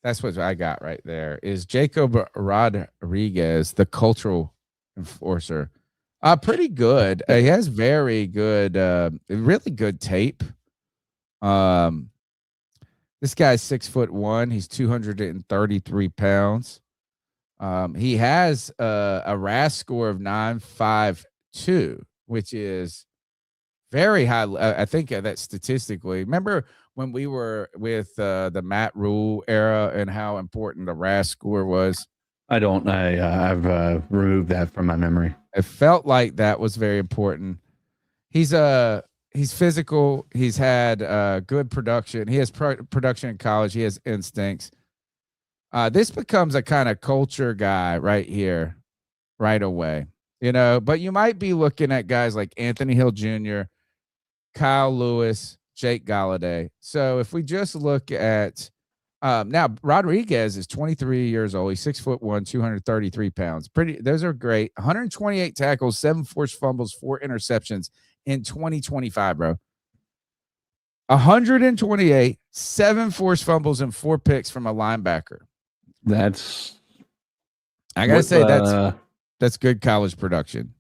That's what I got right there. Is Jacob Rodriguez, the cultural enforcer. Pretty good. He has very good, really good tape. This guy's 6'1". He's 233 pounds. He has a RAS score of 952, which is very high. I think that statistically, remember when we were with the Matt Rule era and how important the RAS score was? I don't. I've removed that from my memory. It felt like that was very important. He's physical. He's had good production. He has production in college. He has instincts. This becomes a kind of culture guy right here, right away. But you might be looking at guys like Anthony Hill Jr., Kyle Lewis, Jake Galladay. So if we just look at now, Rodriguez is 23 years old. He's 6'1", 233 pounds. Those are great. 128 tackles, 7 forced fumbles, 4 interceptions in 2025, bro. 128, 7 forced fumbles, and 4 picks from a linebacker. I gotta say that's good college production.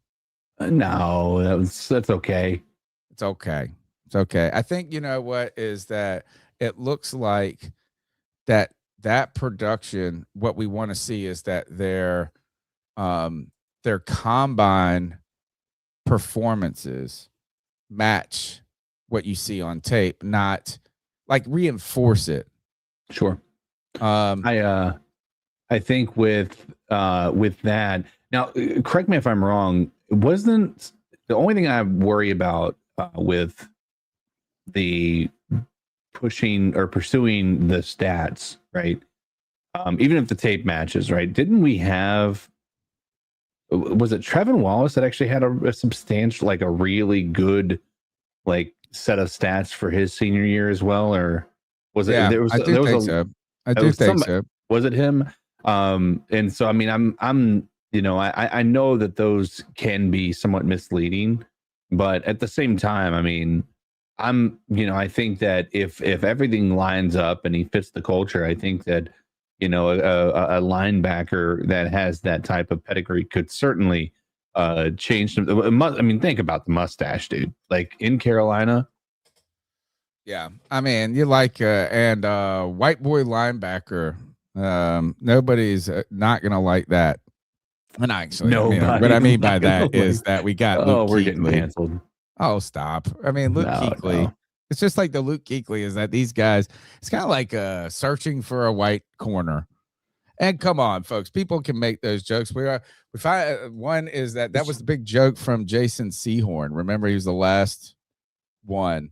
No, that's okay. It's okay. It's okay. I think you know what is that it looks like that production, what we want to see is that their combine performances match what you see on tape, not like reinforce it. Sure. I think with that, now correct me if I'm wrong, wasn't the only thing I worry about with the pushing or pursuing the stats, right? Even if the tape matches, right? Didn't we have, was it Trevin Wallace that actually had a substantial, like a really good, like set of stats for his senior year as well? Or was it, I do think so. Was it him? And so, I mean, I'm, I know that those can be somewhat misleading, but at the same time, I mean, I think that if everything lines up and he fits the culture, I think that, a linebacker that has that type of pedigree could certainly change them. I mean, think about the mustache, dude. Like in Carolina. Yeah. I mean, you like white boy linebacker. Nobody's not gonna like that. And actually, what I mean by that is that we got Luke we're Kuechly. Getting canceled. Oh, stop. I mean, Luke Kuechly. No. It's just like the Luke Kuechly is that these guys, it's kind of like searching for a white corner. And come on, folks, people can make those jokes. We find one is that was the big joke from Jason Sehorn. Remember, he was the last one.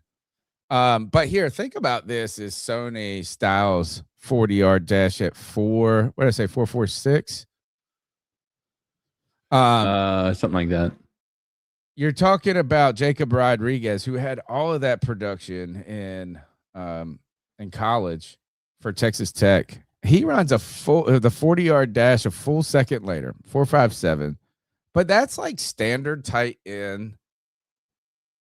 But here, think about this: is Sonny Styles 40-yard dash at 4.46? Something like that. You're talking about Jacob Rodriguez, who had all of that production in college for Texas Tech. He runs the 40-yard dash a full second later, 4.57. But that's like standard tight end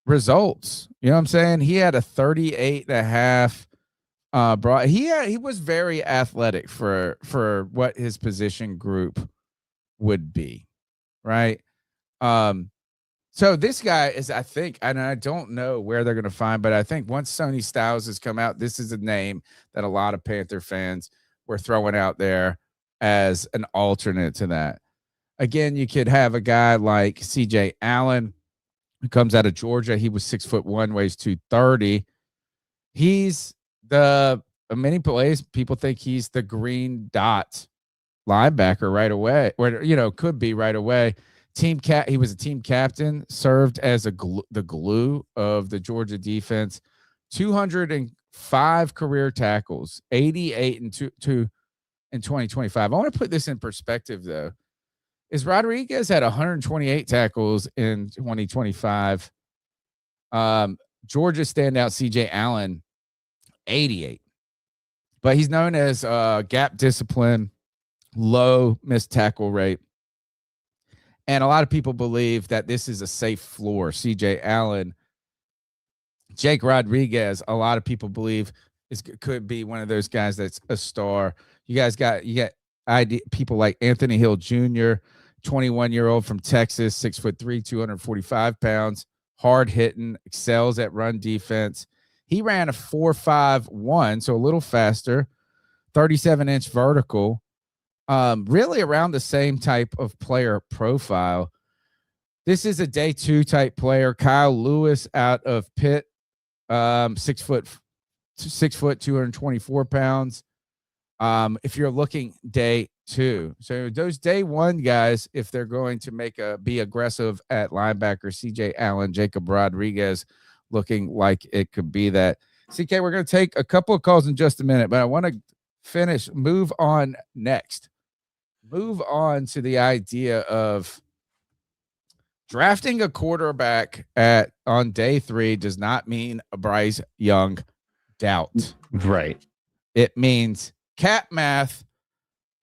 results. You know what I'm saying? He had a 38.5 he was very athletic for what his position group would be, right? So this guy is, I think, and I don't know where they're going to find, but I think once Sonny Styles has come out, this is a name that a lot of Panther fans were throwing out there as an alternate to that. Again, you could have a guy like CJ Allen, who comes out of Georgia. He was 6'1", weighs 230. He's the many plays, people think he's the green dot linebacker right away, or could be right away. He was a team captain, served as the glue of the Georgia defense. 205 career tackles, 88 in 2025. I want to put this in perspective, though. Is Rodriguez had 128 tackles in 2025. Georgia standout CJ Allen, 88. But he's known as gap discipline, low missed tackle rate. And a lot of people believe that this is a safe floor. CJ Allen, Jake Rodriguez, a lot of people believe could be one of those guys that's a star. You got people like Anthony Hill Jr., 21-year-old from Texas, 6'3", 245 pounds, hard hitting, excels at run defense. He ran a 4.51, so a little faster, 37-inch vertical. Really around the same type of player profile. This is a day 2 type player. Kyle Lewis out of Pitt, 6 foot, 224 pounds. If you're looking day 2, so those day 1 guys, if they're going to be aggressive at linebacker, CJ Allen, Jacob Rodriguez, looking like it could be that. CK, we're going to take a couple of calls in just a minute, but I want to move on to the idea of drafting a quarterback on day 3 does not mean a Bryce Young doubt. Right. It means cat math,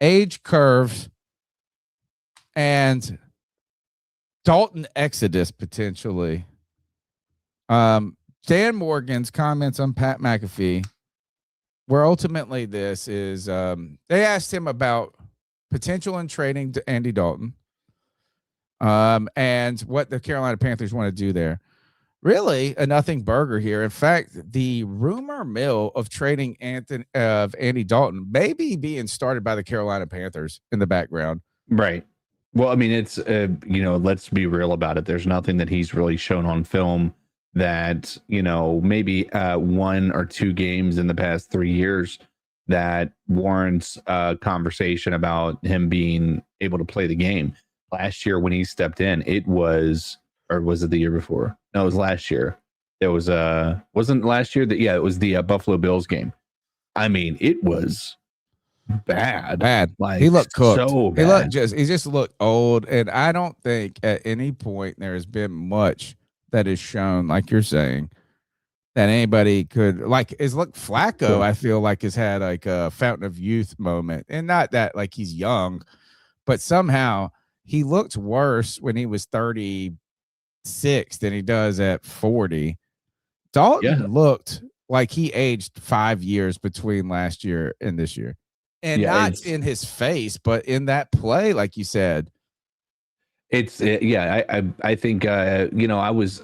age curves, and Dalton exodus potentially. Dan Morgan's comments on Pat McAfee, where ultimately this is, they asked him about potential in trading to Andy Dalton, and what the Carolina Panthers want to do there. Really a nothing burger here. In fact, the rumor mill of trading Andy Dalton may be being started by the Carolina Panthers in the background. Right. Well, I mean, it's, let's be real about it. There's nothing that he's really shown on film that, maybe 1 or 2 games in the past 3 years that warrants a conversation about him being able to play the game. Last year when he stepped in, or was it the year before? No, it was last year. It was wasn't last year it was the Buffalo Bills game. I mean, it was bad. Like, he looked cooked. So bad. He just looked old, and I don't think at any point there has been much that is shown, like you're saying, that anybody could Flacco. I feel like has had like a fountain of youth moment, and not that like he's young, but somehow he looked worse when he was 36 than he does at 40. Dalton looked like he aged 5 years between last year and this year, and not in his face, but in that play, like you said. It's I think I was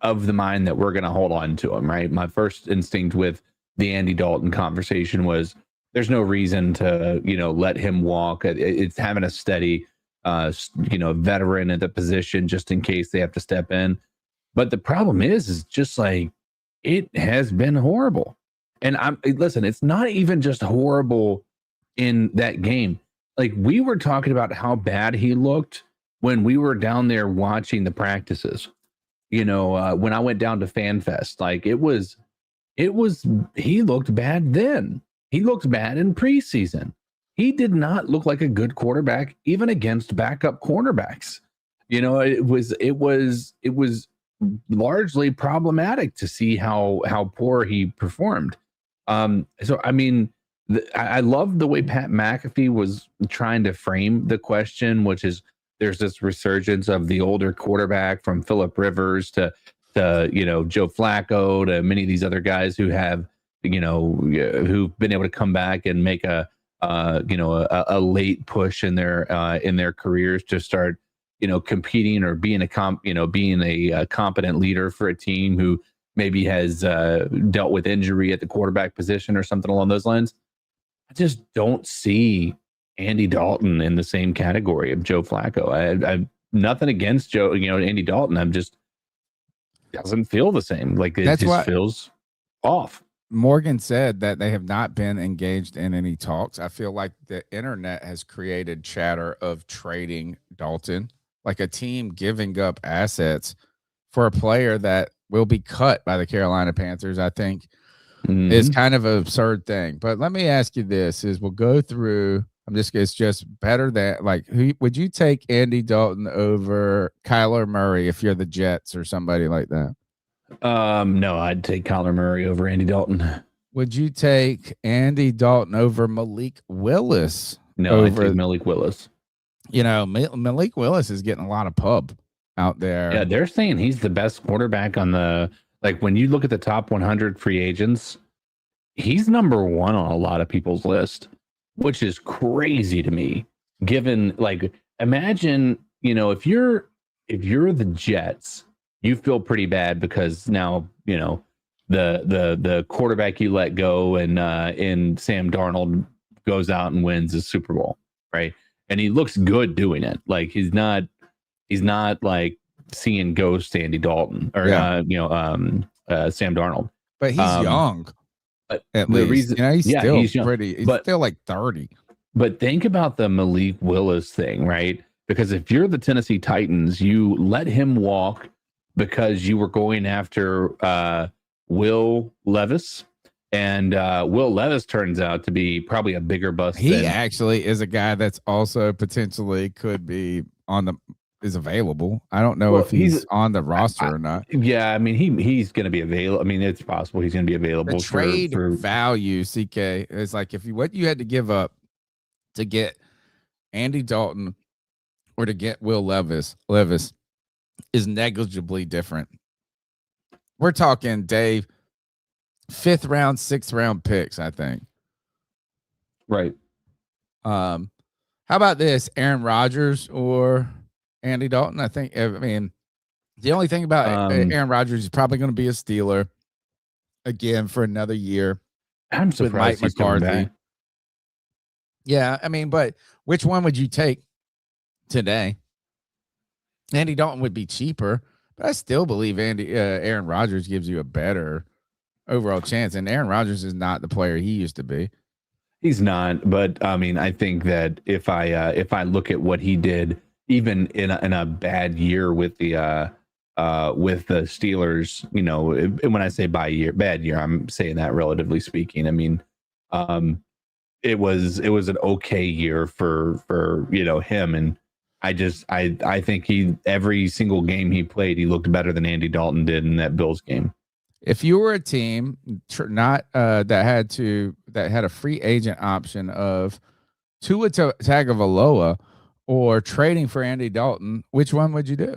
of the mind that we're going to hold on to him, right? My first instinct with the Andy Dalton conversation was there's no reason to, let him walk. It's having a steady, veteran at the position just in case they have to step in. But the problem is just like it has been horrible. And listen, it's not even just horrible in that game. Like, we were talking about how bad he looked when we were down there watching the practices. When I went down to FanFest, like he looked bad then. He looked bad in preseason. He did not look like a good quarterback, even against backup cornerbacks. It was largely problematic to see how poor he performed. So, I mean, I love the way Pat McAfee was trying to frame the question, which is there's this resurgence of the older quarterback from Phillip Rivers to Joe Flacco to many of these other guys who have, who've been able to come back and make a late push in their careers to start, competing or being a competent leader for a team who maybe has dealt with injury at the quarterback position or something along those lines. I just don't see Andy Dalton in the same category of Joe Flacco. I nothing against Andy Dalton. I'm just doesn't feel the same. Like it feels off. Morgan said that they have not been engaged in any talks. I feel like the internet has created chatter of trading Dalton, like a team giving up assets for a player that will be cut by the Carolina Panthers, I think is kind of an absurd thing. But let me ask you this: we'll go through. It's just better than who would you take Andy Dalton over Kyler Murray if you're the Jets or somebody like that? No, I'd take Kyler Murray over Andy Dalton. Would you take Andy Dalton over Malik Willis? No, I'd take Malik Willis. You know, Malik Willis is getting a lot of pub out there. Yeah, they're saying he's the best quarterback on the when you look at the top 100 free agents, he's number one on a lot of people's list, which is crazy to me. Given imagine, if you're the Jets, you feel pretty bad because now, the quarterback you let go and Sam Darnold goes out and wins the Super Bowl, right? And he looks good doing it. He's not seeing ghost Andy Dalton or Sam Darnold. But he's young. But at the least. reason, he's still he's young, pretty. He's still like 30. But think about the Malik Willis thing, right? Because if you're the Tennessee Titans, you let him walk because you were going after Will Levis, and Will Levis turns out to be probably a bigger bust. He actually is a guy that's also potentially is available. I don't know if he's on the roster or not. Yeah, I mean he's going to be available. I mean it's possible he's going to be available. The trade value, CK, is what you had to give up to get Andy Dalton or to get Will Levis is negligibly different. We're talking, Dave, 5th round, 6th round picks, I think. Right. How about this? Aaron Rodgers or Andy Dalton? The only thing about Aaron Rodgers is probably going to be a Steeler again for another year. I'm surprised with Mike McCarthy. Yeah, but which one would you take today? Andy Dalton would be cheaper, but I still believe Aaron Rodgers gives you a better overall chance. And Aaron Rodgers is not the player he used to be. He's not, but I think that if I look at what he did, even in a bad year with the Steelers, when I say bad year, I'm saying that relatively speaking. It was an okay year for him, and I think every single game he played, he looked better than Andy Dalton did in that Bills game. If you were a team that had a free agent option of Tua Tagovailoa or trading for Andy Dalton, which one would you do?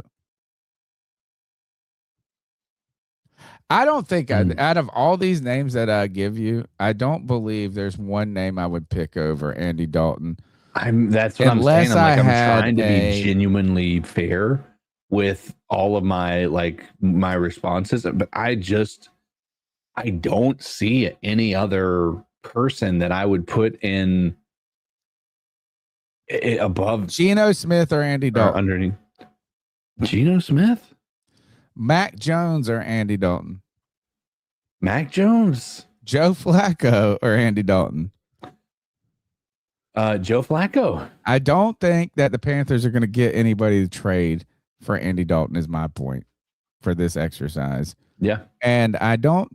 I don't think out of all these names that I give you, I don't believe there's one name I would pick over Andy Dalton. That's what I'm saying. I'm trying to be genuinely fair with all of my my responses, but I don't see any other person that I would put in above Geno Smith or Andy Dalton. Underneath Geno Smith, Mac Jones or Andy Dalton. Mac Jones, Joe Flacco or Andy Dalton. Joe Flacco. I don't think that the Panthers are going to get anybody to trade for Andy Dalton is my point for this exercise. Yeah. And I don't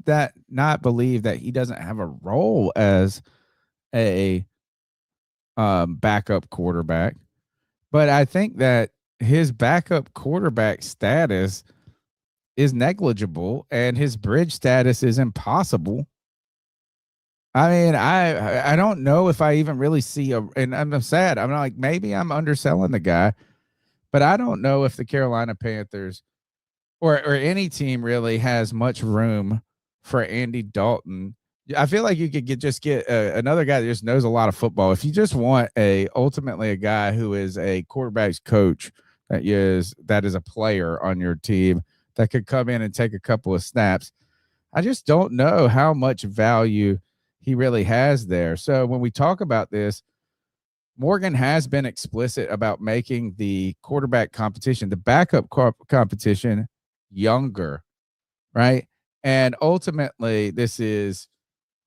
not believe that he doesn't have a role as a backup quarterback, but I think that his backup quarterback status is negligible and his bridge status is impossible. I don't know if I even really see and I'm sad. I'm like, maybe I'm underselling the guy, but I don't know if the Carolina Panthers or any team really has much room for Andy Dalton. I feel like you could get another guy that just knows a lot of football. If you just want ultimately a guy who is a quarterback's coach that is a player on your team that could come in and take a couple of snaps, I just don't know how much value he really has there. So when we talk about this, Morgan has been explicit about making the quarterback competition, the backup competition, younger, right? And ultimately, this is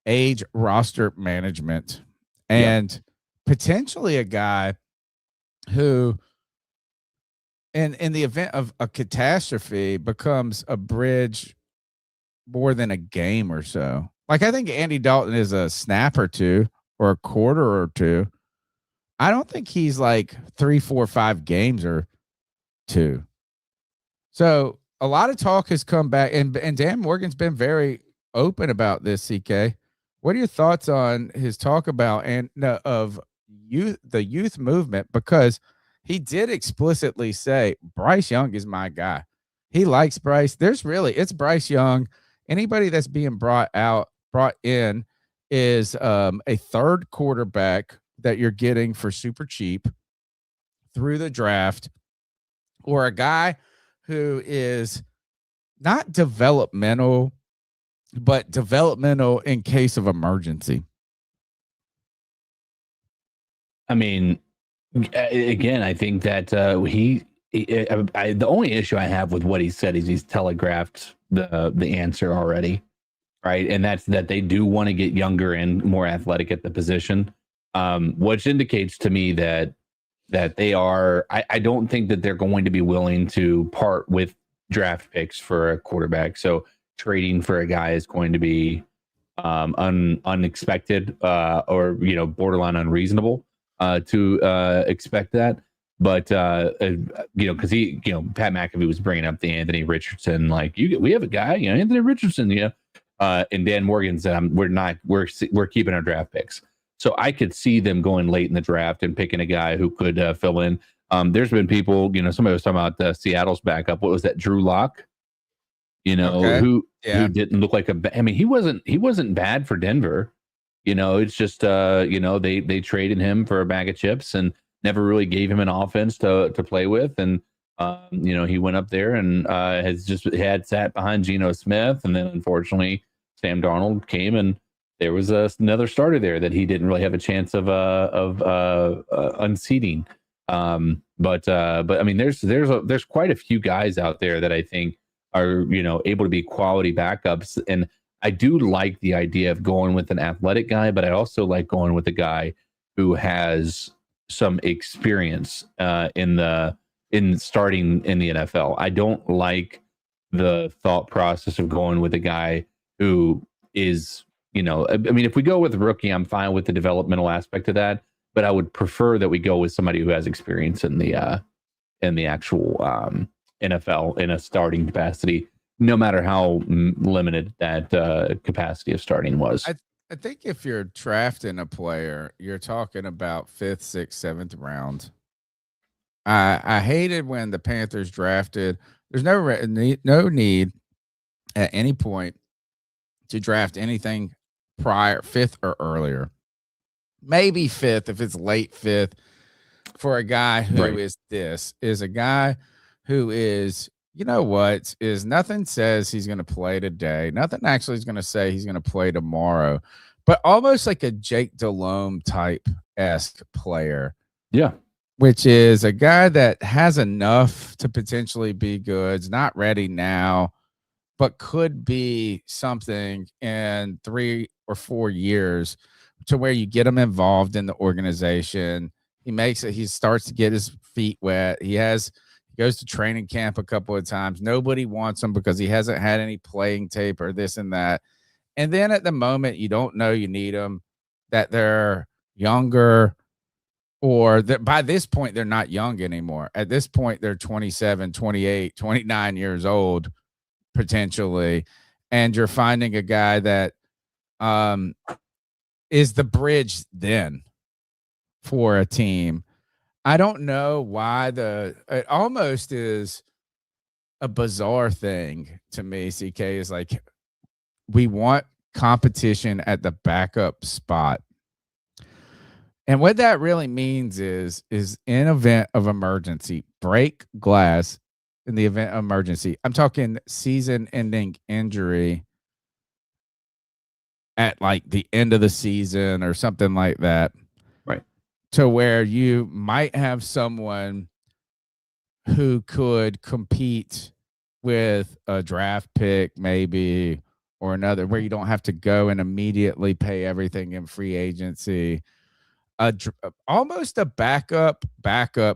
age roster management and potentially a guy who in the event of a catastrophe becomes a bridge more than a game or so. Like I think Andy Dalton is a snap or two or a quarter or two. I don't think he's like 3, 4, 5 games or two. So a lot of talk has come back, and Dan Morgan's been very open about this. CK, what are your thoughts on his talk about of the youth movement? Because he did explicitly say Bryce Young is my guy. He likes Bryce. It's Bryce Young. Anybody that's being brought in is a third quarterback that you're getting for super cheap through the draft, or a guy who is not developmental, but developmental in case of emergency. I mean, again, I think that the only issue I have with what he said is he's telegraphed the answer already, right? And that's that they do want to get younger and more athletic at the position, which indicates to me that they are. I don't think that they're going to be willing to part with draft picks for a quarterback. So trading for a guy is going to be unexpected or borderline unreasonable to expect that. But because Pat McAfee was bringing up the Anthony Richardson, we have a guy, Anthony Richardson, and Dan Morgan said we're keeping our draft picks. So I could see them going late in the draft and picking a guy who could fill in. There's been people, somebody was talking about Seattle's backup. What was that, Drew Lock? Who didn't look like he wasn't bad for Denver. It's just they traded him for a bag of chips and never really gave him an offense to play with. And he went up there and had sat behind Geno Smith, and then unfortunately Sam Darnold came and there was another starter there that he didn't really have a chance of unseating. But I mean, there's quite a few guys out there that I think are able to be quality backups, and I do like the idea of going with an athletic guy, but I also like going with a guy who has some experience in starting in the NFL. I don't like the thought process of going with a guy who is if we go with a rookie, I'm fine with the developmental aspect of that, but I would prefer that we go with somebody who has experience in the actual NFL in a starting capacity, no matter how limited that capacity of starting was. I think if you're drafting a player, you're talking about 5th, 6th, 7th round. I hated when the Panthers drafted. There's no need at any point to draft anything prior 5th or earlier. Maybe 5th if it's late 5th for a guy who is a guy who is, nothing says he's going to play today. Nothing actually is going to say he's going to play tomorrow, but almost like a Jake Delhomme type-esque player. Yeah. Which is a guy that has enough to potentially be good. Is not ready now, but could be something in 3 or 4 years to where you get him involved in the organization. He starts to get his feet wet. He goes to training camp a couple of times. Nobody wants him because he hasn't had any playing tape or this and that. And then at the moment you don't know you need them, that they're younger, or that by this point they're not young anymore. At this point they're 27, 28, 29 years old potentially, and you're finding a guy that is the bridge then for a team. I don't know why it almost is a bizarre thing to me. CK is like, we want competition at the backup spot. And what that really means is in event of emergency, break glass in the event of emergency. I'm talking season-ending injury at like the end of the season or something like that. Right. To where you might have someone who could compete with a draft pick maybe, or another, where you don't have to go and immediately pay everything in free agency. Almost a backup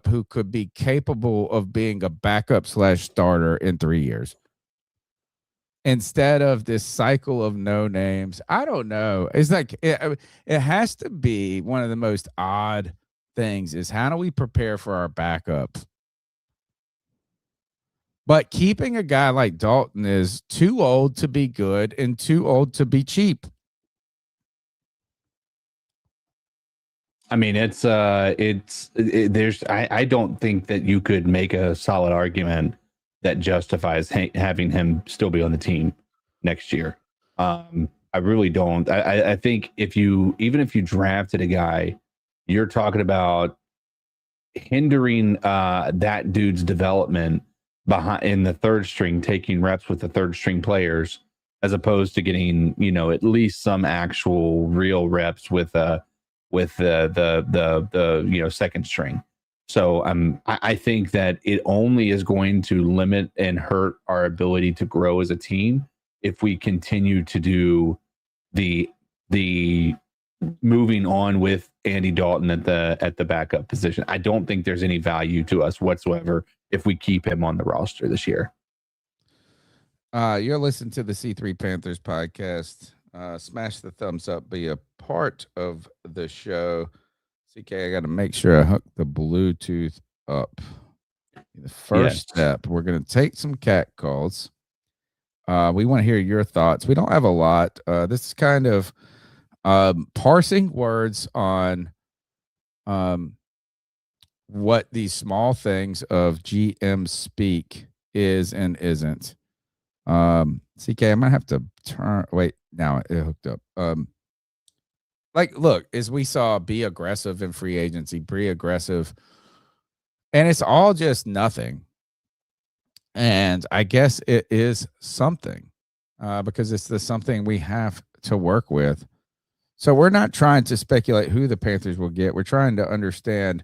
who could be capable of being a backup / starter in 3 years. Instead of this cycle of no names. I don't know. It's like it has to be one of the most odd things is how do we prepare for our backups? But keeping a guy like Dalton is too old to be good and too old to be cheap. I mean, there's I don't think that you could make a solid argument that justifies having him still be on the team next year. I really don't. I think even if you drafted a guy, you're talking about hindering that dude's development behind in the third string, taking reps with the third string players, as opposed to getting, at least some actual real reps with the second string. So I think that it only is going to limit and hurt our ability to grow as a team if we continue to do the moving on with Andy Dalton at the backup position. I don't think there's any value to us whatsoever if we keep him on the roster this year. You're listening to the C3 Panthers podcast. Smash the thumbs up, be a part of the show. CK, I got to make sure I hook the Bluetooth up. The first step, we're going to take some cat calls. We want to hear your thoughts. We don't have a lot. This is kind of parsing words on what these small things of GM speak is and isn't. CK, I might have to turn. Wait, now it hooked up. Look, as we saw, be aggressive in free agency, be aggressive, and it's all just nothing. And I guess it is something because it's the something we have to work with. So we're not trying to speculate who the Panthers will get. We're trying to understand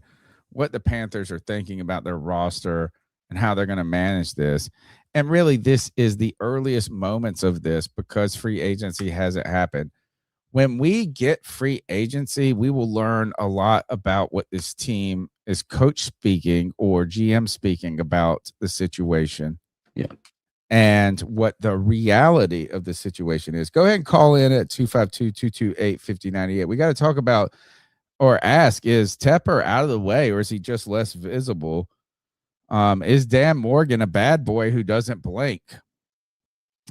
what the Panthers are thinking about their roster and how they're going to manage this. And really, this is the earliest moments of this because free agency hasn't happened. When we get free agency, we will learn a lot about what this team is coach speaking or GM speaking about the situation. Yeah. And what the reality of the situation is. Go ahead and call in at 252-228-5098. We got to talk about or ask, is Tepper out of the way or is he just less visible? Is Dan Morgan a bad boy who doesn't blink?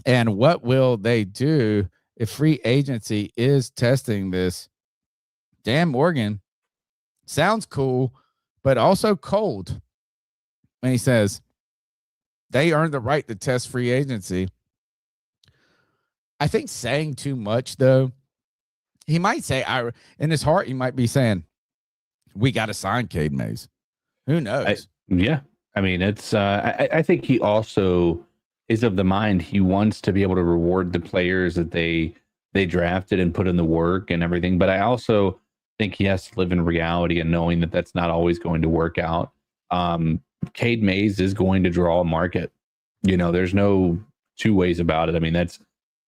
And what will they do if free agency is testing this? Dan Morgan sounds cool, but also cold when he says they earned the right to test free agency. I think saying too much, though, he might say, in his heart, he might be saying, we got to sign Cade Mays. Who knows? I mean, it's. I think he also is of the mind he wants to be able to reward the players that they drafted and put in the work and everything. But I also think he has to live in reality and knowing that that's not always going to work out. Cade Mays is going to draw a market. There's no two ways about it. I mean,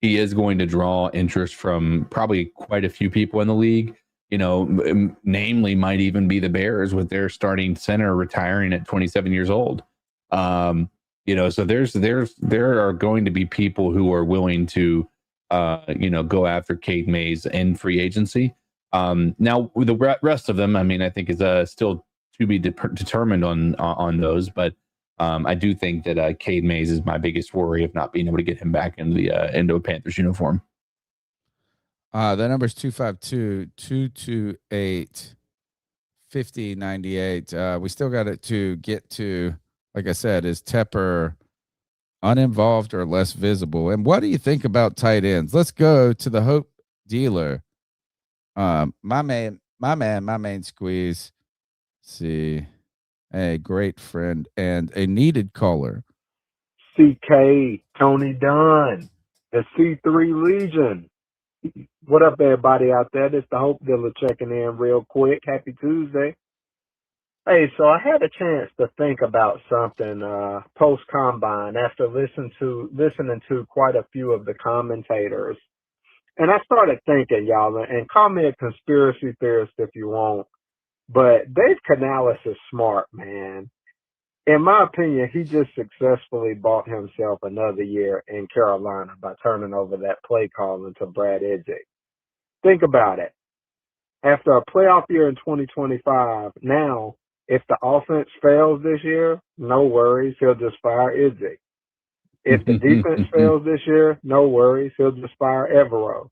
he is going to draw interest from probably quite a few people in the league. Namely might even be the Bears with their starting center retiring at 27 years old. So there are going to be people who are willing to, go after Cade Mays in free agency. Now the rest of them, I mean, I think is still to be determined on those, but I do think that Cade Mays is my biggest worry of not being able to get him back into a Panthers uniform. The number is 252-228-5098. We still got it to get to, like I said, is Tepper uninvolved or less visible? And what do you think about tight ends? Let's go to the Hope Dealer. My main squeeze. Let's see, a great friend and a needed caller. CK, Tony Dunn, the C3 Legion. What up, everybody out there? This the Hope Dealer checking in real quick. Happy Tuesday. Hey, so I had a chance to think about something post combine after listening to quite a few of the commentators, and I started thinking, y'all, and call me a conspiracy theorist if you want, but Dave Canales is smart, man. In my opinion, he just successfully bought himself another year in Carolina by turning over that play calling to Brad Idzik. Think about it. After a playoff year in 2025, now, if the offense fails this year, no worries. He'll just fire Idzik. If the defense fails this year, no worries. He'll just fire Evero.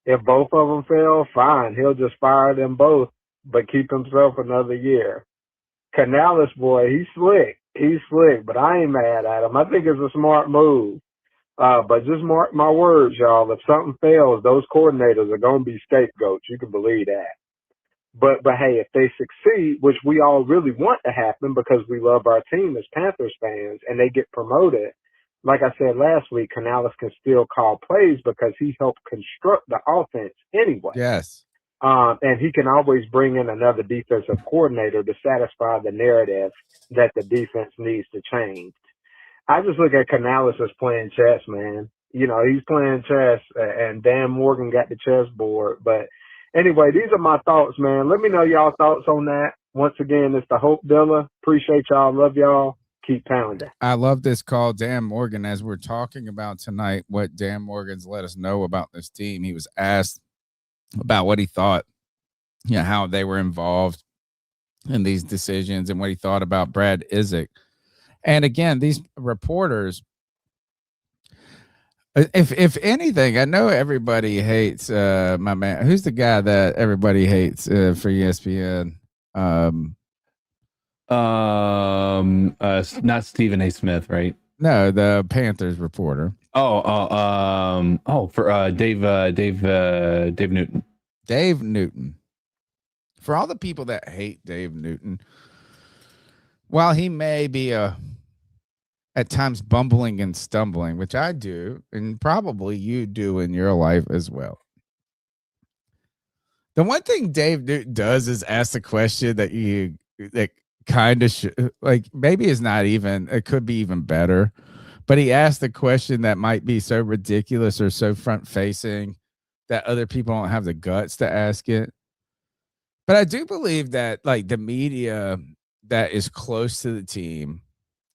If both of them fail, fine. He'll just fire them both, but keep himself another year. Canales, boy, he's slick. He's slick, but I ain't mad at him. I think it's a smart move. But just mark my words, y'all. If something fails, those coordinators are going to be scapegoats. You can believe that. But hey, if they succeed, which we all really want to happen because we love our team as Panthers fans, and they get promoted, like I said last week, Canales can still call plays because he helped construct the offense anyway. Yes. And he can always bring in another defensive coordinator to satisfy the narrative that the defense needs to change. I just look at Canales as playing chess, man. You know, he's playing chess, and Dan Morgan got the chessboard. But anyway, these are my thoughts, man. Let me know y'all thoughts on that. Once again, it's the Hope Dilla. Appreciate y'all. Love y'all. Keep pounding. I love this call, Dan Morgan. As we're talking about tonight, what Dan Morgan's let us know about this team. He was asked about what he thought, you know, how they were involved in these decisions and what he thought about Brad Idzik. And again, these reporters, if anything, I know everybody hates my man. Who's the guy that everybody hates for ESPN? Not Stephen A. Smith, right? No, the Panthers reporter. For Dave Newton. Dave Newton. For all the people that hate Dave Newton, while he may be at times bumbling and stumbling, which I do, and probably you do in your life as well. The one thing Dave Newton does is ask the question that kind of like maybe is not even, it could be even better, but he asked the question that might be so ridiculous or so front facing that other people don't have the guts to ask it. But I do believe that like the media that is close to the team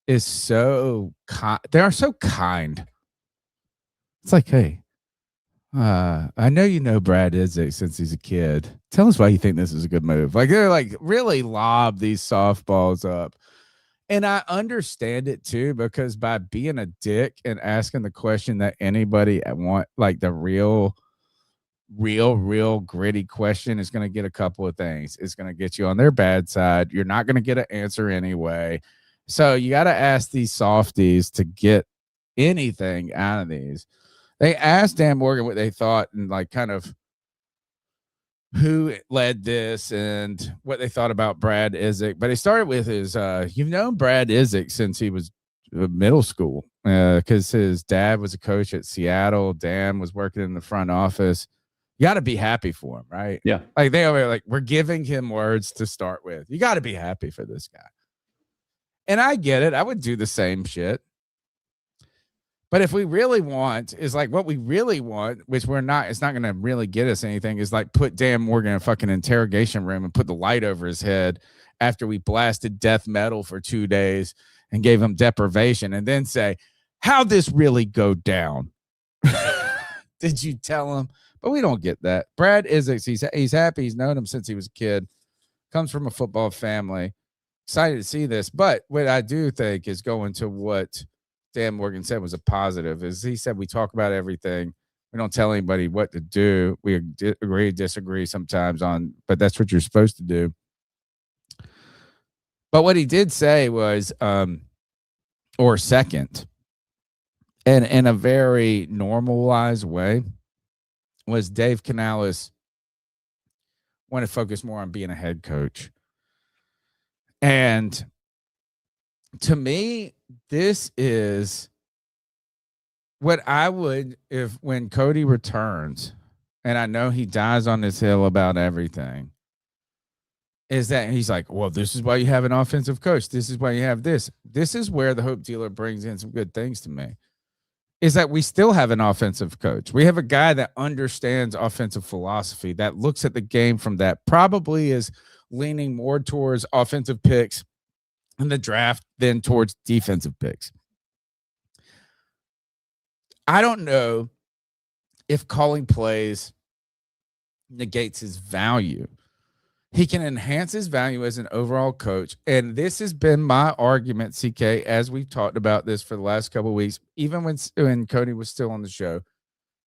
is so they are so kind. It's like, hey, I know you know Brad Idzik since he's a kid. Tell us why you think this is a good move. Like they're like really lob these softballs up. And I understand it too, because by being a dick and asking the question that anybody want, like the real gritty question is going to get a couple of things. It's going to get you on their bad side. You're not going to get an answer anyway. So you got to ask these softies to get anything out of these. They asked Dan Morgan what they thought and like kind of who led this and what they thought about Brad Idzik. But he started with his, you've known Brad Idzik since he was middle school because his dad was a coach at Seattle. Dan was working in the front office. You got to be happy for him, right? Yeah. Like they are like, we're giving him words to start with. You got to be happy for this guy. And I get it. I would do the same shit. But if we really want is like what we really want, which we're not, it's not going to really get us anything, is like put Dan Morgan in a fucking interrogation room and put the light over his head after we blasted death metal for 2 days and gave him deprivation and then say, how'd this really go down? Did you tell him? But we don't get that. Brad Idzik, he's happy. He's known him since he was a kid. Comes from a football family. Excited to see this. But what I do think is going to what Dan Morgan said was a positive is he said we talk about everything. We don't tell anybody what to do. We agree, disagree sometimes on, but that's what you're supposed to do. But what he did say was, or second, and in a very normalized way, was Dave Canales want to focus more on being a head coach. And to me, this is what I would, if when Cody returns, and I know he dies on this hill about everything, is that he's like, well, this is why you have an offensive coach. This is why you have this. This is where the hope dealer brings in some good things to me. Is that we still have an offensive coach. We have a guy that understands offensive philosophy, that looks at the game from that, probably is leaning more towards offensive picks in the draft than towards defensive picks. I don't know if calling plays negates his value. He can enhance his value as an overall coach. And this has been my argument, CK, as we've talked about this for the last couple of weeks, even when Cody was still on the show.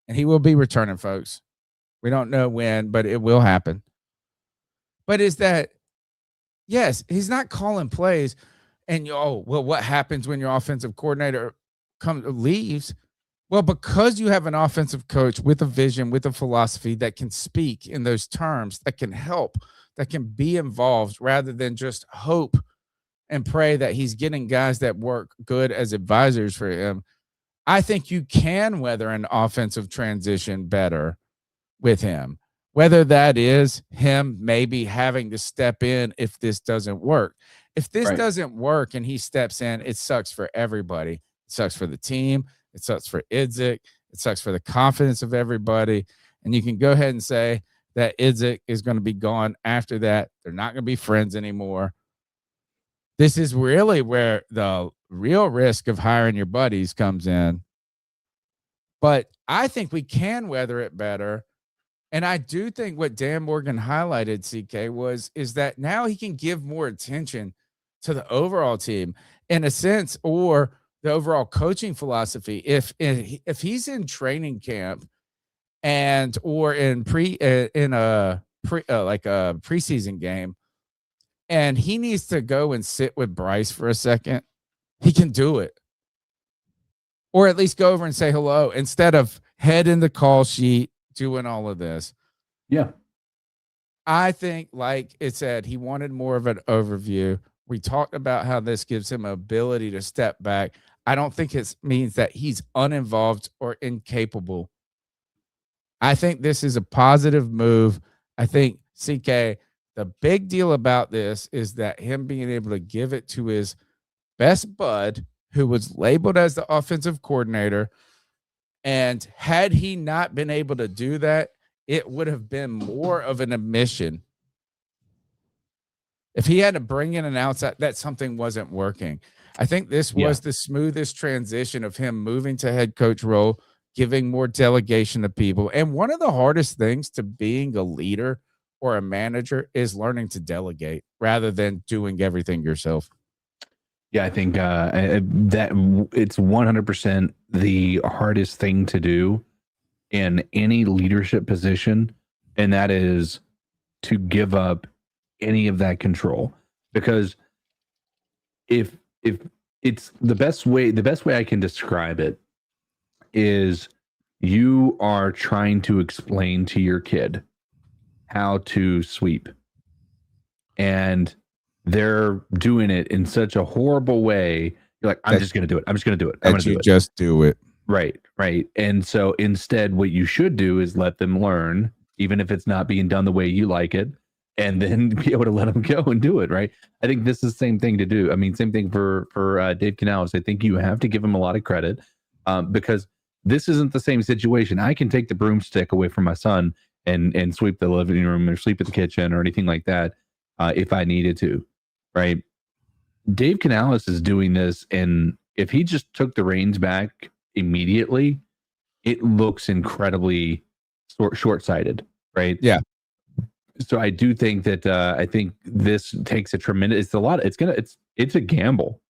And he will be returning, folks. We don't know when, but it will happen. But is that, yes, he's not calling plays. And, what happens when your offensive coordinator leaves? Well, because you have an offensive coach with a vision, with a philosophy that can speak in those terms, that can help, that can be involved rather than just hope and pray that he's getting guys that work good as advisors for him. I think you can weather an offensive transition better with him, whether that is him maybe having to step in if this doesn't work. If this doesn't work and he steps in, it sucks for everybody. It sucks for the team. It sucks for Idzik. It sucks for the confidence of everybody. And you can go ahead and say that Idzik is going to be gone after that. They're not going to be friends anymore. This is really where the real risk of hiring your buddies comes in. But I think we can weather it better. And I do think what Dan Morgan highlighted, CK, is that now he can give more attention to the overall team in a sense, or the overall coaching philosophy. If he's in training camp and or in a preseason game, and he needs to go and sit with Bryce for a second, he can do it. Or at least go over and say hello instead of head in the call sheet doing all of this. Yeah. I think, like it said, he wanted more of an overview. We talked about how this gives him ability to step back. I don't think it means that he's uninvolved or incapable. I think this is a positive move. I think, CK, the big deal about this is that him being able to give it to his best bud, who was labeled as the offensive coordinator. And had he not been able to do that, it would have been more of an admission. If he had to bring in an outside, that something wasn't working. I think this was the smoothest transition of him moving to head coach role, giving more delegation to people. And one of the hardest things to being a leader or a manager is learning to delegate rather than doing everything yourself. Yeah, I think that it's 100% the hardest thing to do in any leadership position, and that is to give up any of that control. Because if it's the best way I can describe it is you are trying to explain to your kid how to sweep, and they're doing it in such a horrible way. You're like, I'm just going to do it. I'm just going to do it. I'm going to do it. Just do it. Right. And so instead, what you should do is let them learn, even if it's not being done the way you like it, and then be able to let them go and do it. Right. I think this is the same thing to do. I mean, same thing for Dave Canales. I think you have to give him a lot of credit because this isn't the same situation. I can take the broomstick away from my son and sweep the living room or sleep in the kitchen or anything like that if I needed to. Right. Dave Canales is doing this, and if he just took the reins back immediately, it looks incredibly short-sighted. Right. Yeah. So I do think that I think this takes a tremendous. It's a gamble.